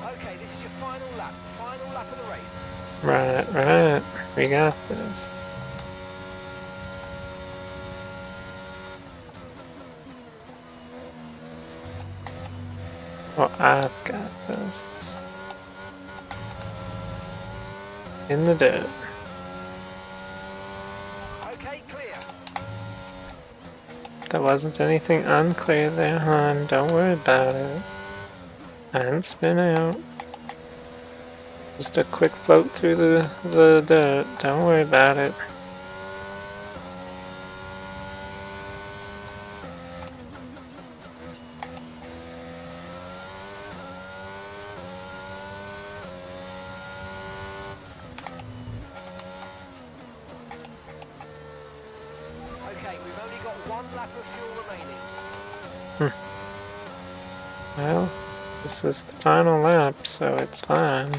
Okay, this is your final lap of the race. Right. We got this. Well, I've got this. In the dirt. Okay, clear. There wasn't anything unclear there, hon. Don't worry about it. I didn't spin out. Just a quick float through the dirt. Don't worry about it. Okay, we've only got 1 lap of fuel remaining. Well, this is the final lap, so it's fine.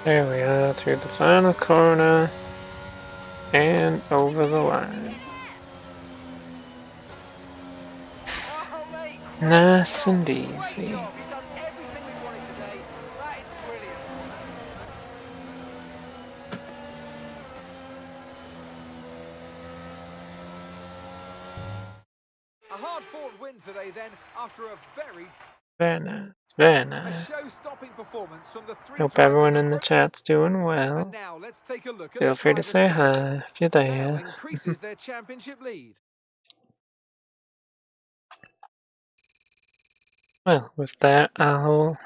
There we are, through the final corner and over the line. Oh, mate, Nice and great easy. job. You've done everything we wanted today. That is brilliant. A hard-fought win today then, after a very Very nice. Very A nice. show-stopping performance from the three Hope drivers everyone in the approaching. chat's doing And well. now let's take a look at Feel the free to driver's say hi standings. if you're Now there. increases their championship lead. Well, with that, I'll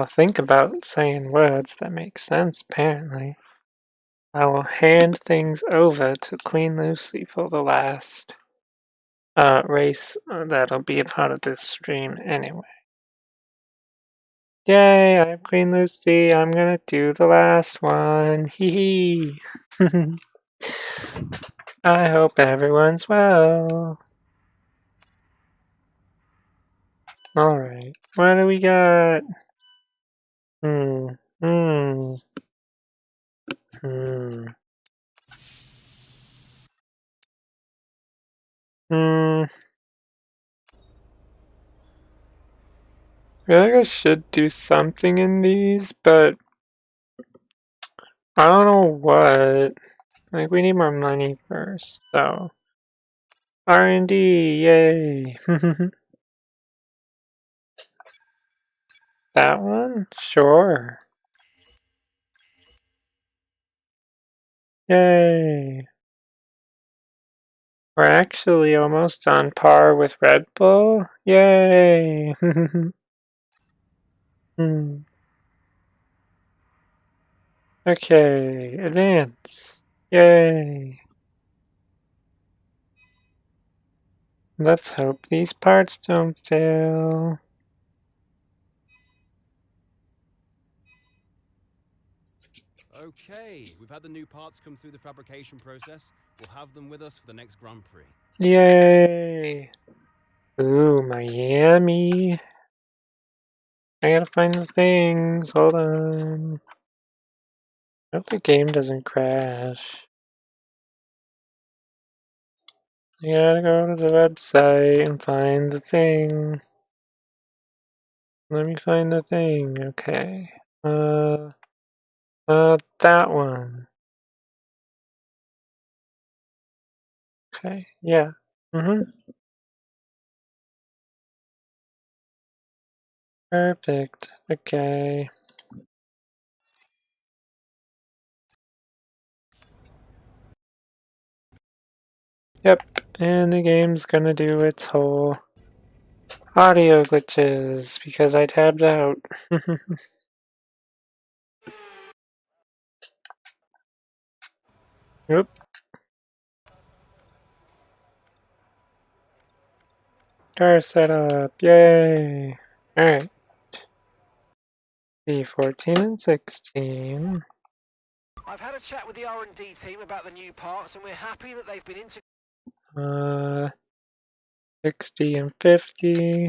think about saying words that make sense, apparently. I will hand things over to Queen Lucy for the last race that'll be a part of this stream anyway. Yay, I'm Queen Lucy. I'm gonna do the last one. Hee hee. I hope everyone's well. Alright, what do we got? Hmm. Hmm. Hmm. Hmm. I feel like I should do something in these, but I don't know what. Like, we need more money first, so. R&D, yay! That one? Sure. Yay! We're actually almost on par with Red Bull. Yay! Hmm. Okay, advance. Yay! Let's hope these parts don't fail. Okay, we've had the new parts come through the fabrication process. We'll have them with us for the next Grand Prix. Yay! Ooh, Miami. I gotta find the things. Hold on. I hope the game doesn't crash. I gotta go to the website and find the thing. Let me find the thing. Okay. That one. Okay. Yeah. Perfect. Okay. Yep. And the game's gonna do its whole audio glitches because I tabbed out. Oop. Car setup. Yay. Alright. B14 and 16. I've had a chat with the R&D team about the new parts, and we're happy that they've been integrated 60 and 50.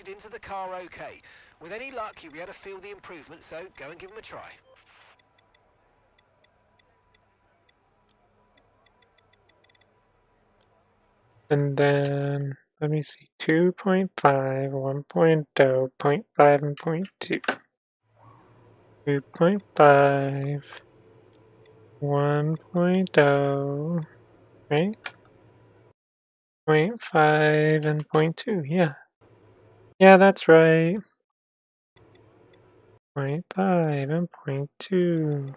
into the car okay. With any luck, you'll be able to feel the improvement, so go and give them a try. And then, let me see, 2.5, 1.0, 0.5, and 0.2. 2.5, 1.0, right? 0.5 and 0.2, yeah. Yeah, that's right. 0.5 and 0.2.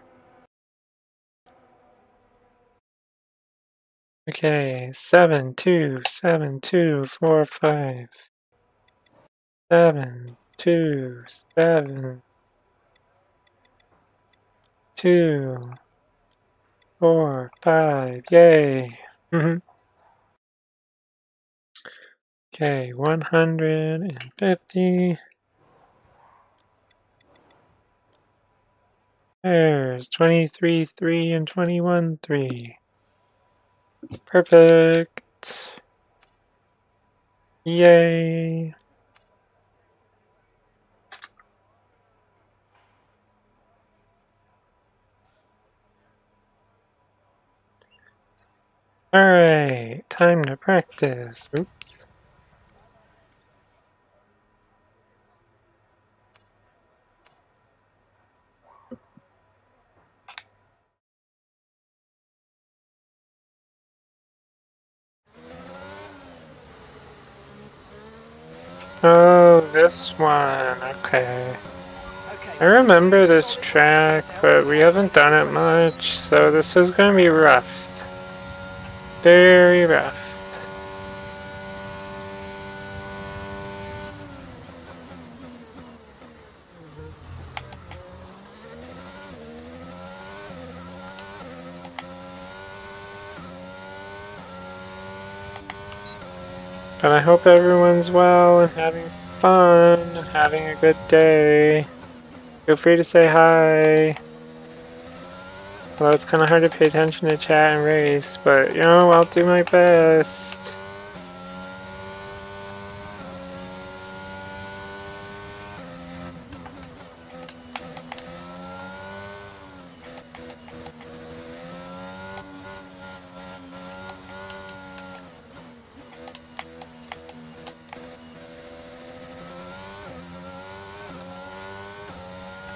Okay, 7, 2, 7, 2, 4, 5. 7, 2, 7, 2, 4, 5. Yay! Okay, 150. There's 23, 3, and 21, 3. Perfect. Yay. Alright, time to practice. Oops. Oh, this one. Okay. Okay, I remember this solid track, details but we haven't done it much, so this is gonna be rough. Very rough. But I hope everyone's well and having fun and having a good day. Feel free to say hi. Although it's kind of hard to pay attention to chat and race, but you know, I'll do my best.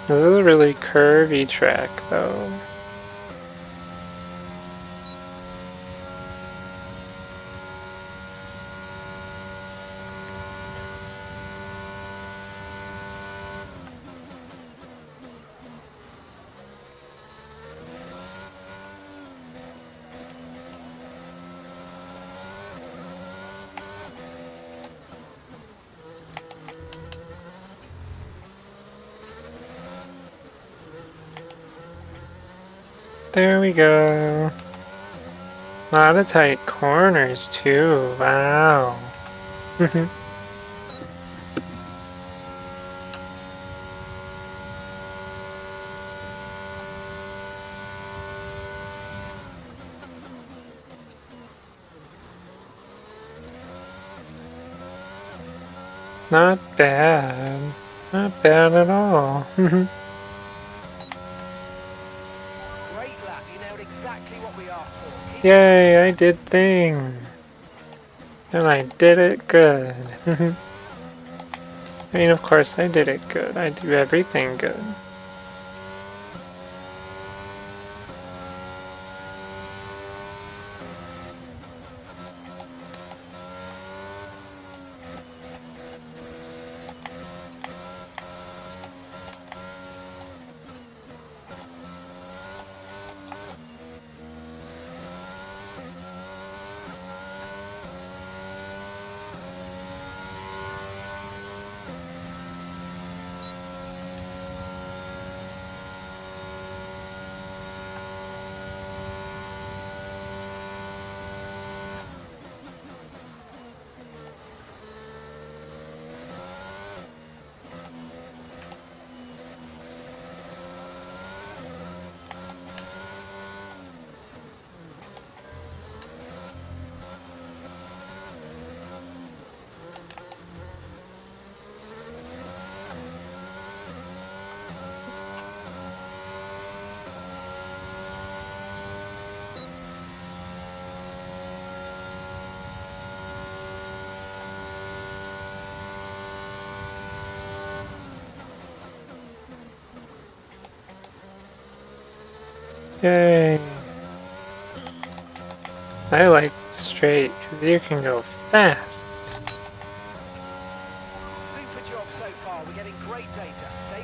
This is a really curvy track, though. There we go. A lot of tight corners, too. Wow. Not bad. Not bad at all. Great lap, you nailed exactly what we asked for. Keep Yay, I did thing. And I did it good. I mean, of course I did it good. I do everything good. Yay. I like straight, because you can go fast. super job so far. We're getting great data. Stay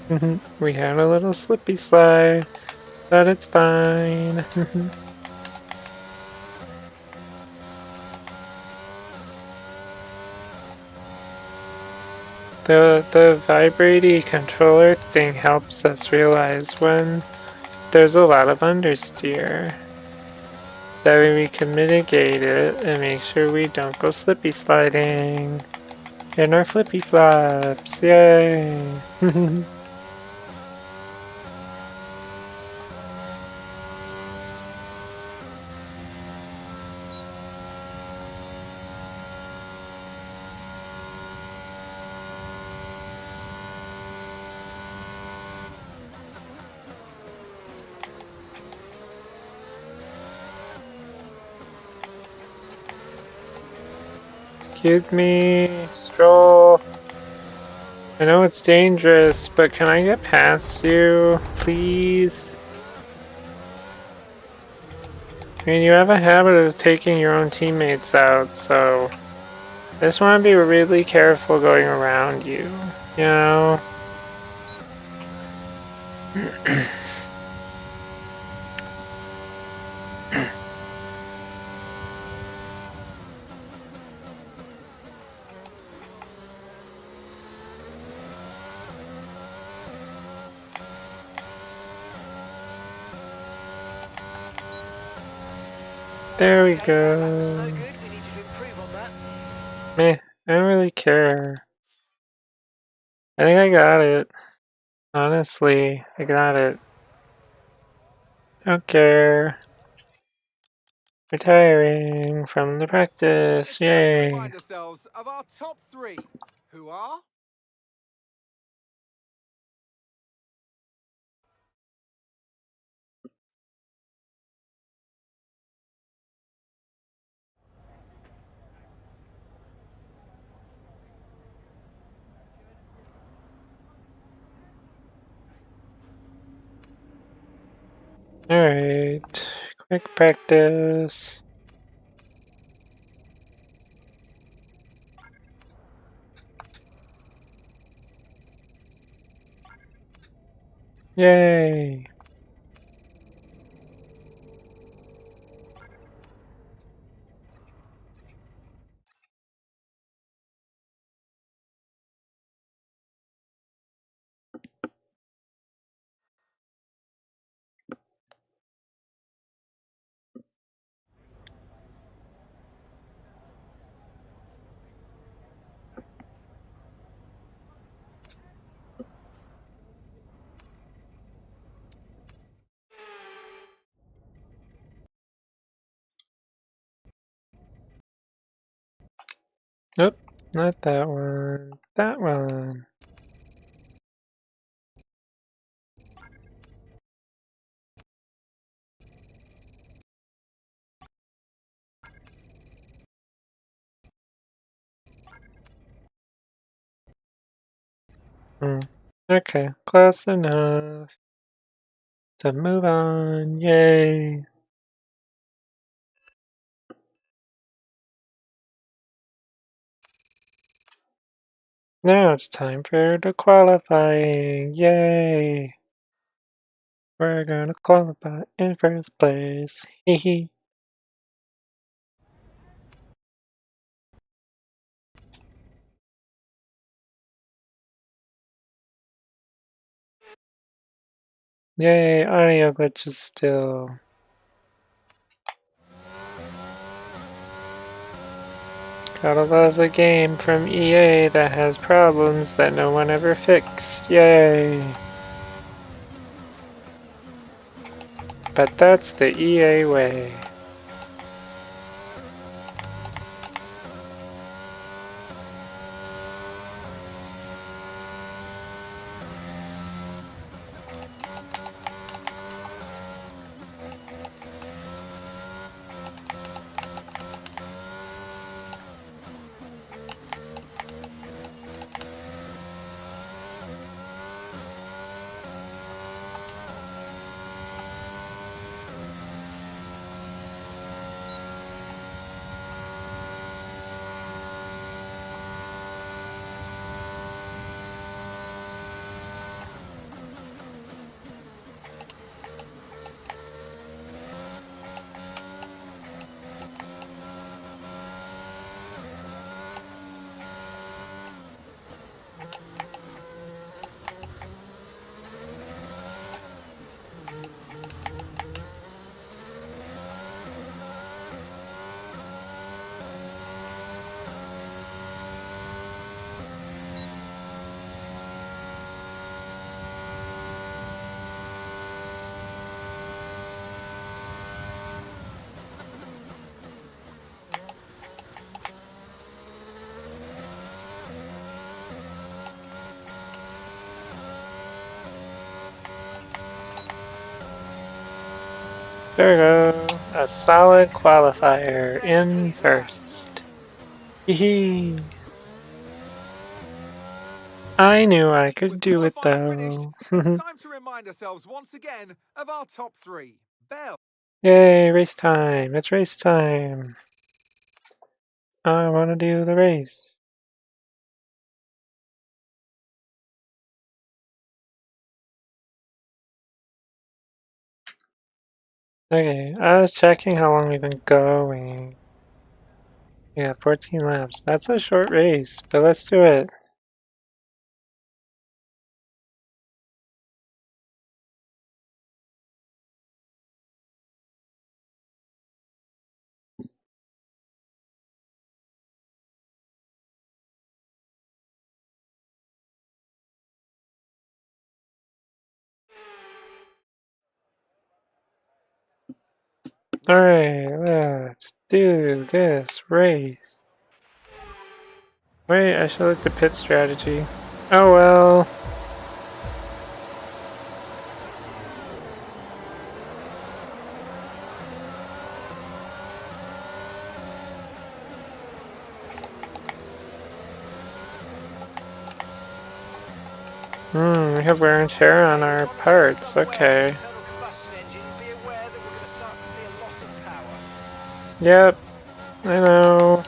focused. We had a little slippy slide, but it's fine. The vibrating controller thing helps us realize when there's a lot of understeer. That way we can mitigate it and make sure we don't go slippy sliding. In our flippy flops, yay! Excuse me, Stroll. I know it's dangerous, but can I get past you, please? I mean, you have a habit of taking your own teammates out, so I just want to be really careful going around you, you know? There we Okay, that lap was go. no good. We need you to improve on that. Meh, I don't really care. I think I got it. Honestly, I got it. Don't care. Retiring from the practice. It's time to Yay. remind ourselves of our top three, who are... Alright. Quick practice. Yay. Nope, not that one. That one. Okay, close enough to move on. Yay. Now it's time for the qualifying. Yay. We're gonna qualify in first place. Hee hee. Yay, audio glitches still. Gotta love a game from EA that has problems that no one ever fixed. Yay. But that's the EA way. There we go. A solid qualifier in first. Hee. I knew I could With do it qualifying finished, though. it's time to remind ourselves once again of our top three. Bell, Yay, race time. It's race time. I want to do the race. Okay, I was checking how long we've been going. Yeah, 14 laps. That's a short race, but let's do it. Alright, let's do this race. Wait, I should look at pit strategy. Oh well. We have wear and tear on our parts, okay. Internal combustion engine, be aware that we're going to start to see a loss of power. Yep, I know.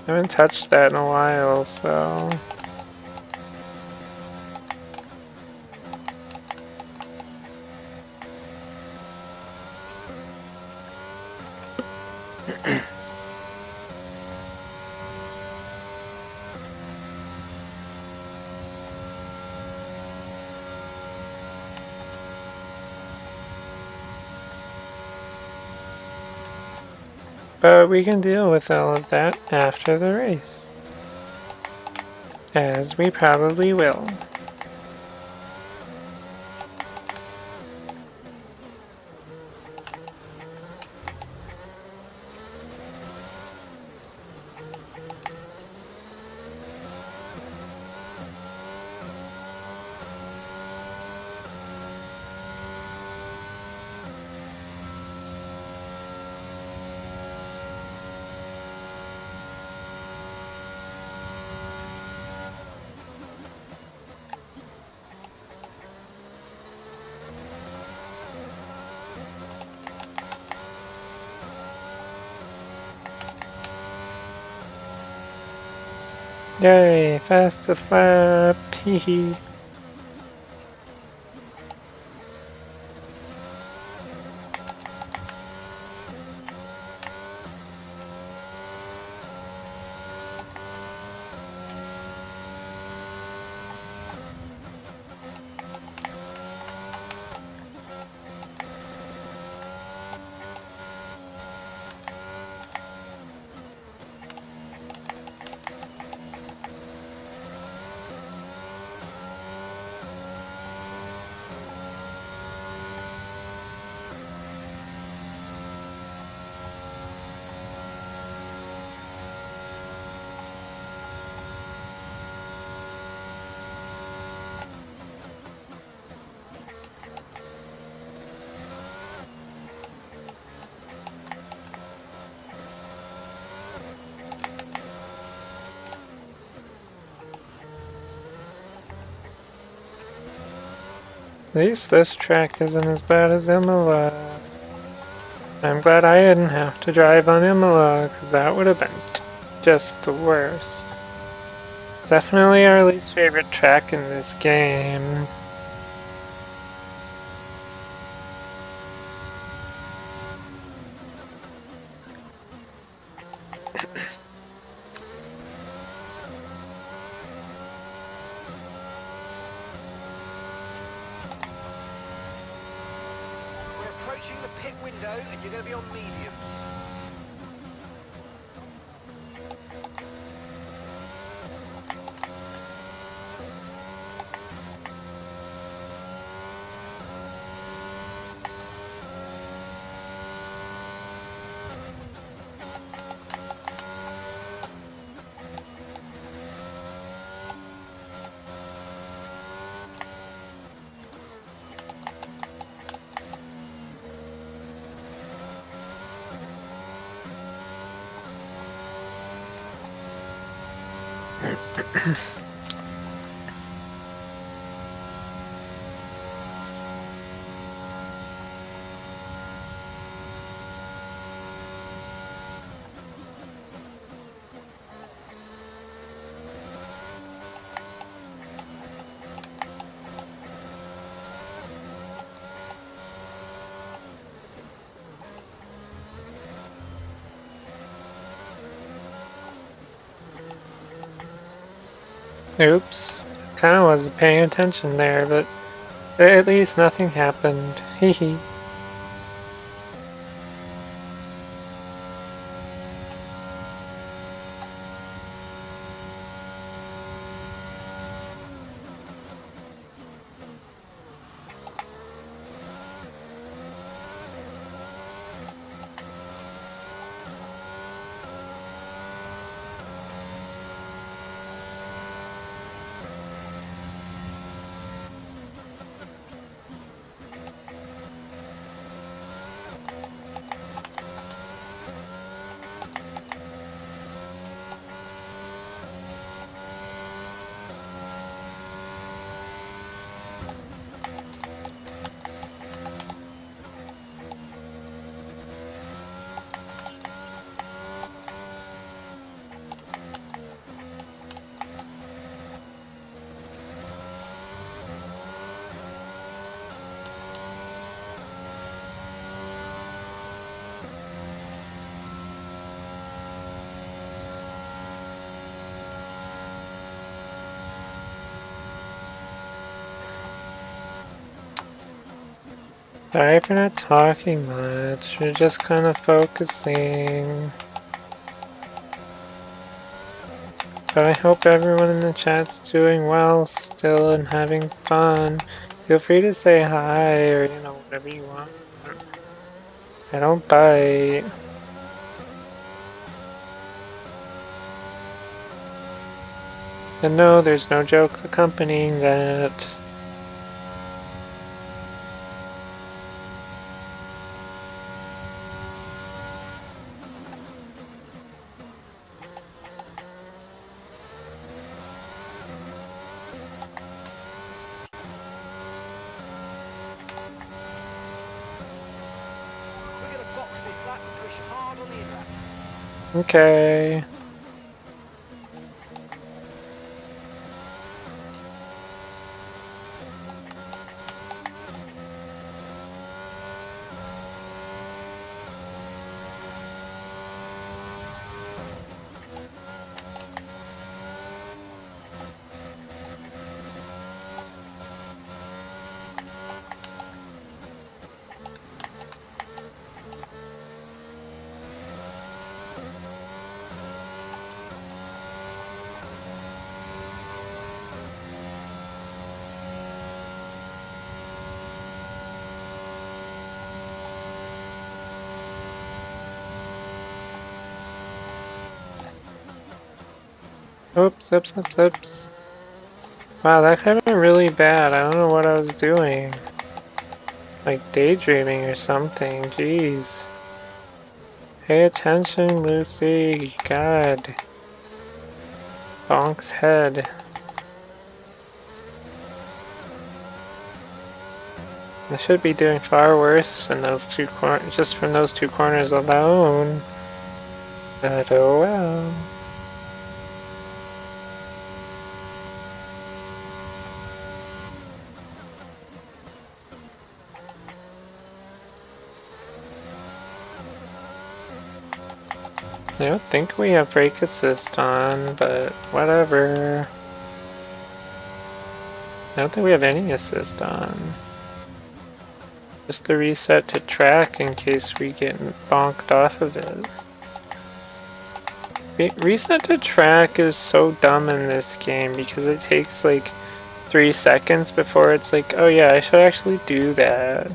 I haven't touched that in a while, so... But we can deal with all of that after the race. As we probably will. Yay, fastest lap, hehe. At least this track isn't as bad as Imola. I'm glad I didn't have to drive on Imola, because that would have been just the worst. Definitely our least favorite track in this game. We're approaching the pit window and you're going to be on mediums. Oops. Kinda wasn't paying attention there, but at least nothing happened. Hee hee. Sorry for not talking much, we're just kind of focusing. But I hope everyone in the chat's doing well still and having fun. Feel free to say hi or, you know, whatever you want. I don't bite. And no, there's no joke accompanying that. We're going to box this lap and push hard on the in-lap. Okay. Oops, oops, oops, oops. Wow, that could have been really bad. I don't know what I was doing. Like daydreaming or something. Jeez. Pay attention, Lucy. God. Bonk's head. I should be doing far worse in those two corners, just from those two corners alone. But oh well. I don't think we have brake assist on, but whatever. I don't think we have any assist on. Just the reset to track in case we get bonked off of it. Reset to track is so dumb in this game because it takes like 3 seconds before it's like, oh yeah, I should actually do that.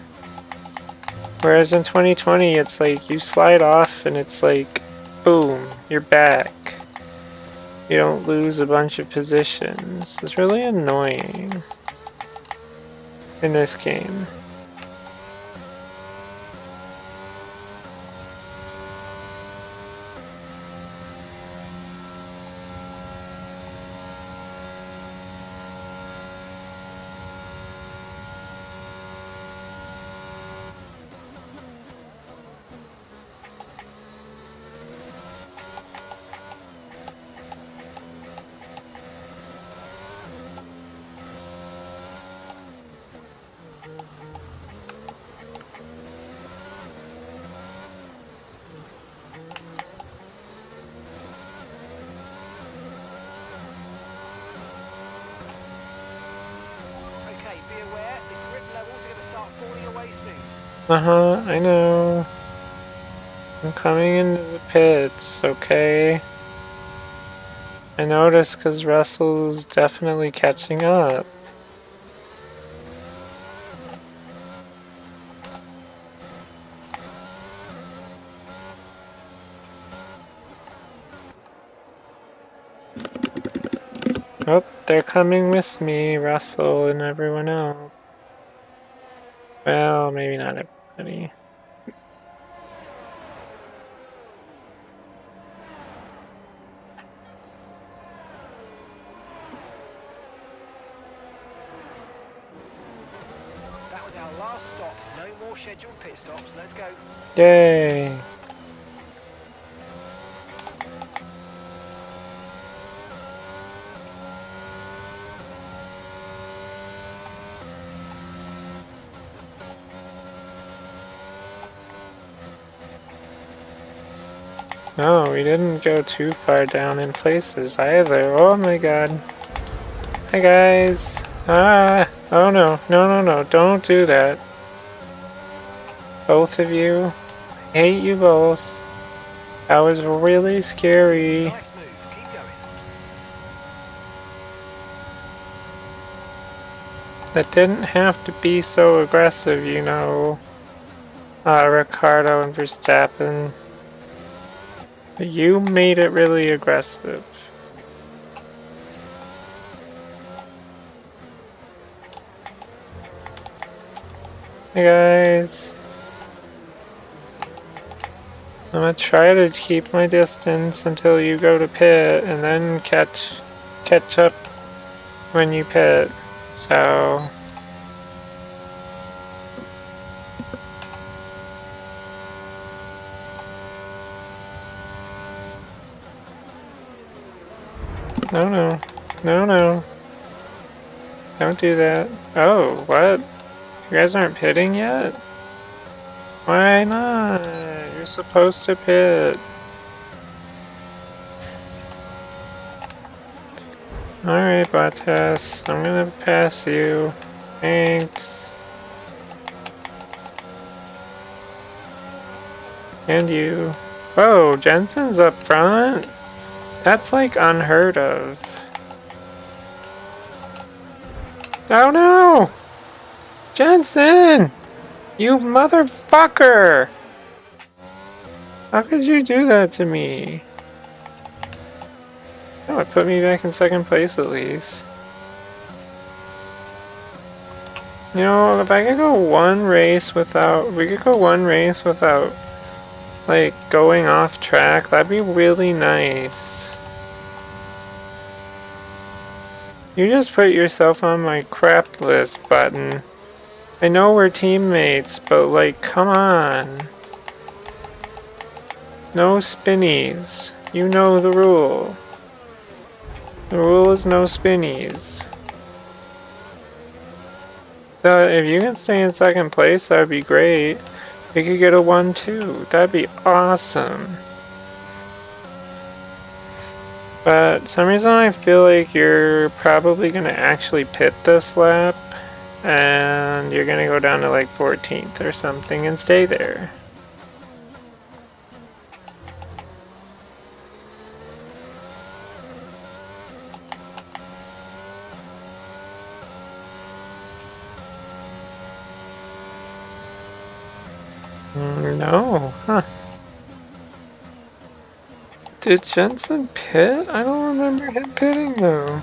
Whereas in 2020, it's like you slide off and it's like, boom, you're back. You don't lose a bunch of positions. It's really annoying in this game. Uh-huh, I know. I'm coming into the pits, okay? I noticed because Russell's definitely catching up. Oh, they're coming with me, Russell and everyone else. Well, maybe not everybody. That was our last stop. No more scheduled pit stops. Let's go. Yay! No, we didn't go too far down in places either. Oh my god. Hi guys. Ah! Oh no. No, no, no. Don't do that. Both of you. I hate you both. That was really scary. Nice move. Keep going. That didn't have to be so aggressive, you know. Ricardo and Verstappen. But you made it really aggressive. Hey guys. I'm gonna try to keep my distance until you go to pit and then catch up when you pit. So no, no, no, no. Don't do that. Oh, what? You guys aren't pitting yet? Why not? You're supposed to pit. Alright, Bottas. I'm gonna pass you. Thanks. And you. Whoa, Jensen's up front? That's like unheard of. Oh no! Jensen! You motherfucker! How could you do that to me? Oh, it put me back in second place at least. You know, if I could go one race without, we could go one race without, like, going off track, that'd be really nice. You just put yourself on my crap list button. I know we're teammates, but like, come on. No spinnies. You know the rule. The rule is no spinnies. So if you can stay in second place, that'd be great. We could get a 1-2. That'd be awesome. But some reason I feel like you're probably gonna actually pit this lap, and you're gonna go down to like 14th or something and stay there. No, huh? Did Jensen pit? I don't remember him pitting though.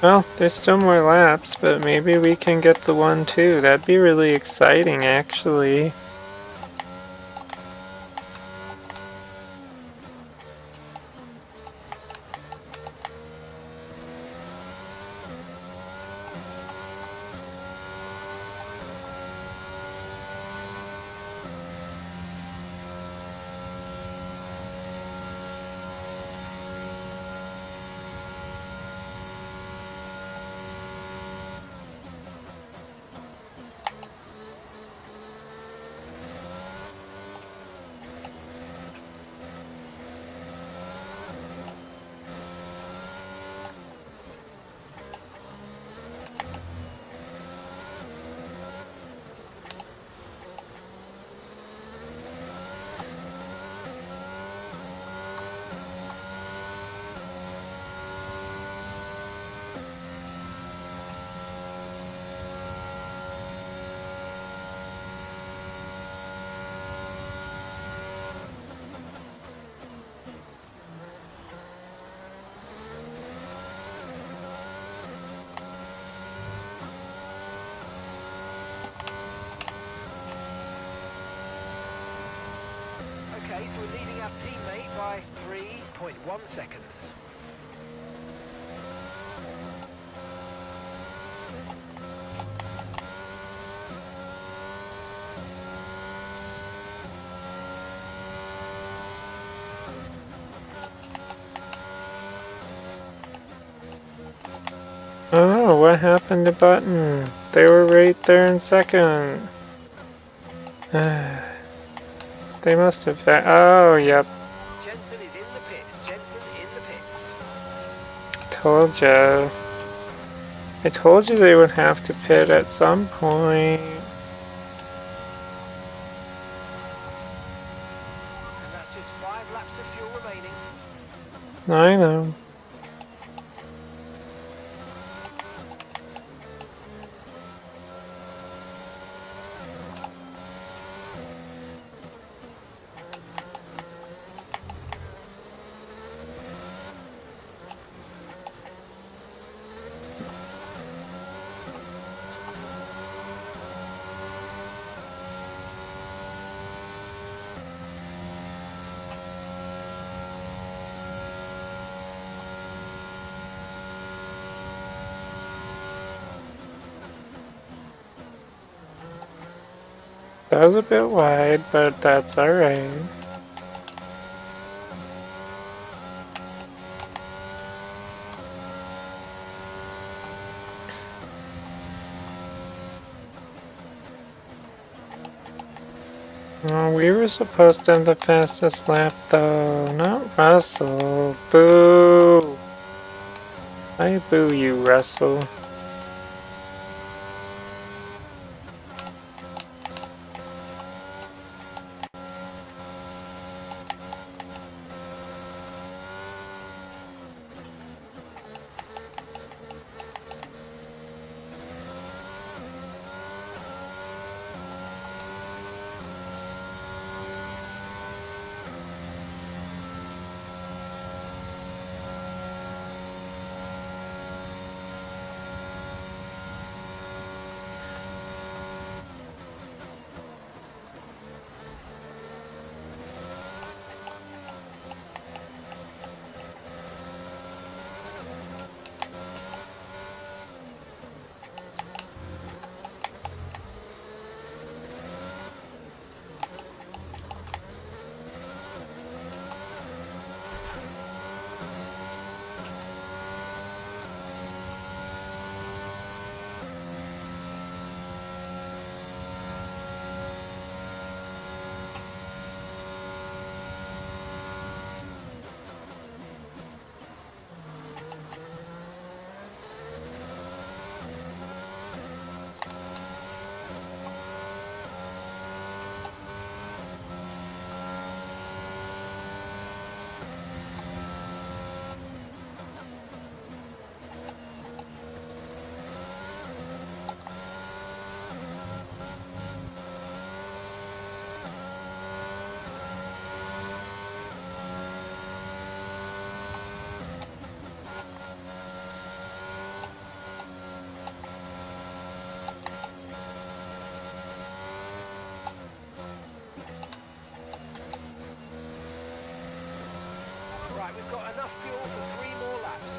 Well, there's still more laps, but maybe we can get the 1-2. That'd be really exciting, actually. Okay, so we're leading our teammate by 3.1 seconds. Oh, what happened to Button? They were right there in second. They must have. Oh, yep. Jensen is in the pits. Jensen in the pits. Told ya. I told you they would have to pit at some point. And that's just 5 laps of fuel remaining. I know. That was a bit wide, but that's alright. Oh, we were supposed to have the fastest lap though, not Russell. Boo! I boo you, Russell. Right, we've got enough fuel for 3 more laps.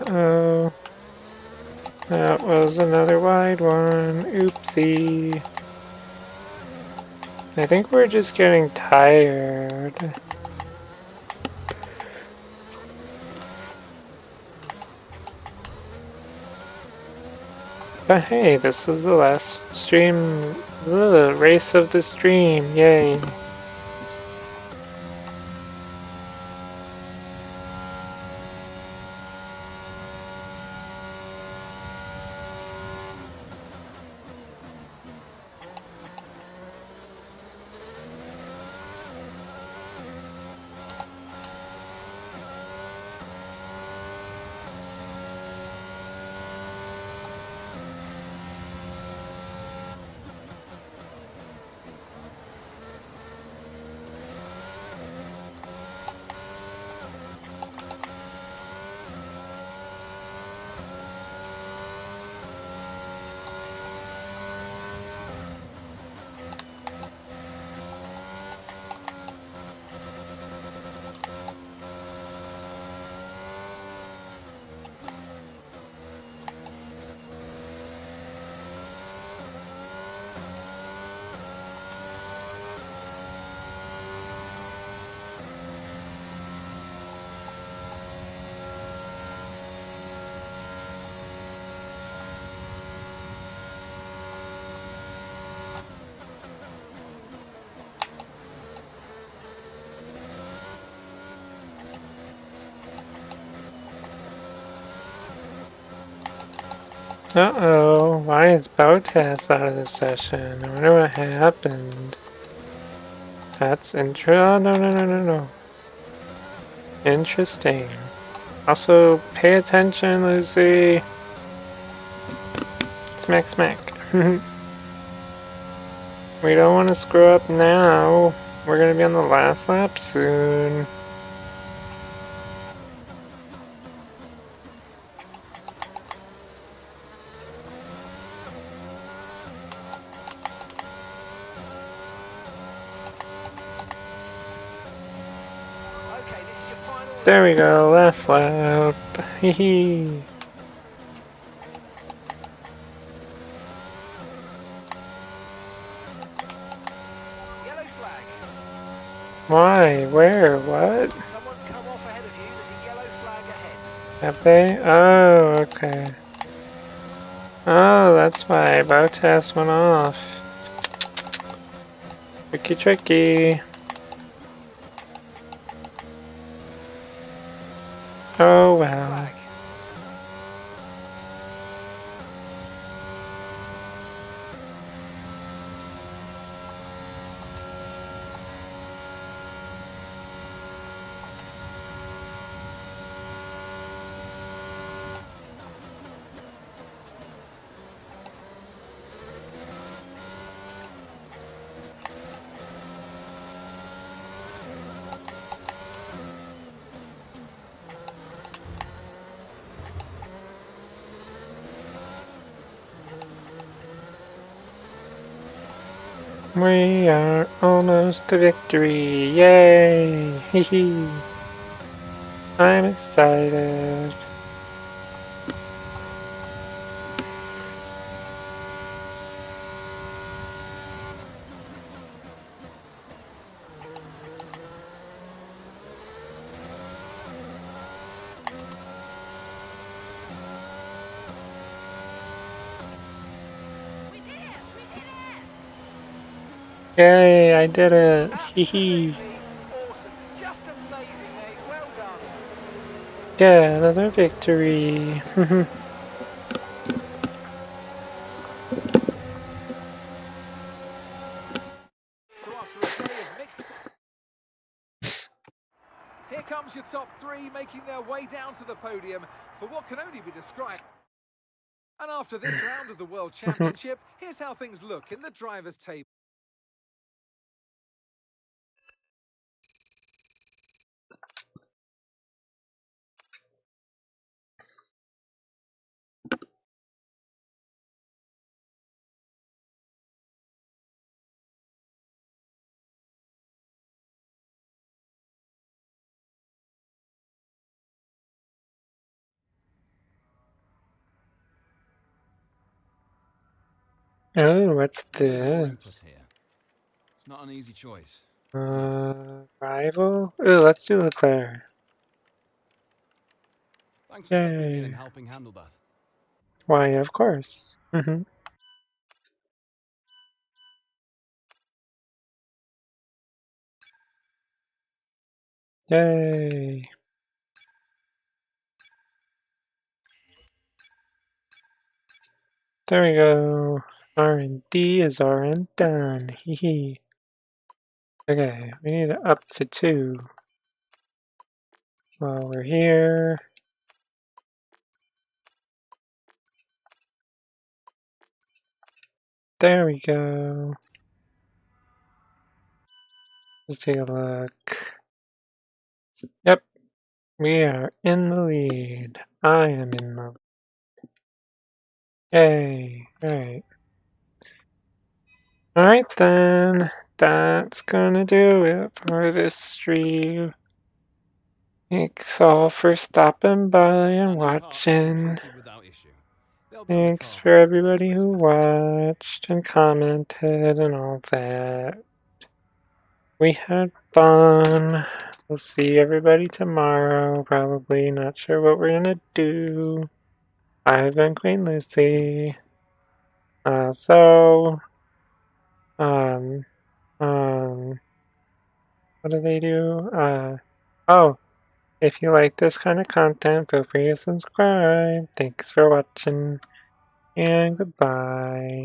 Uh-oh. That was another wide one. Oopsie. I think we're just getting tired. But hey, this is the last stream, race of the stream, yay. Uh-oh, why is Botas out of the session? I wonder what happened. That's oh, no. Interesting. Also, pay attention, Lucy. Smack, smack. We don't want to screw up now. We're gonna be on the last lap soon. Okay, this is your final lap. There we go, last lap. Hehe. Yellow flag. Why? Where? What? Someone's come off ahead of you. There's a yellow flag ahead. Have they? Oh, okay. Oh, that's why Botas went off. Tricky, tricky. Oh well. Flag. We are almost to victory. Yay! Hee I'm excited. Yay, I did it. Hee Absolutely awesome. Just amazing, mate. Well done. Yeah, another victory. So after a day of mixed... Here comes your top three making their way down to the podium for what can only be described. And after this round of the World Championship, here's how things look in the drivers' table. Oh, what's Your input this? here. It's not an easy choice. Rival? Ooh, let's do Leclerc. Thanks for stepping in Yay. and helping handle that. Why, of course. Yay. There we go. R&D is RN done. Hee. Okay, we need it up to 2. While we're here. There we go. Let's take a look. Yep, we are in the lead. I am in the lead. Yay. Alright. Alright then. That's gonna do it for this stream. Thanks all for stopping by and watching. Thanks for everybody who watched and commented and all that. We had fun. We'll see everybody tomorrow, probably. Not sure what we're gonna do. I've been Queen Lucy. What do they do? Oh, if you like this kind of content, feel free to subscribe. Thanks for watching. And goodbye.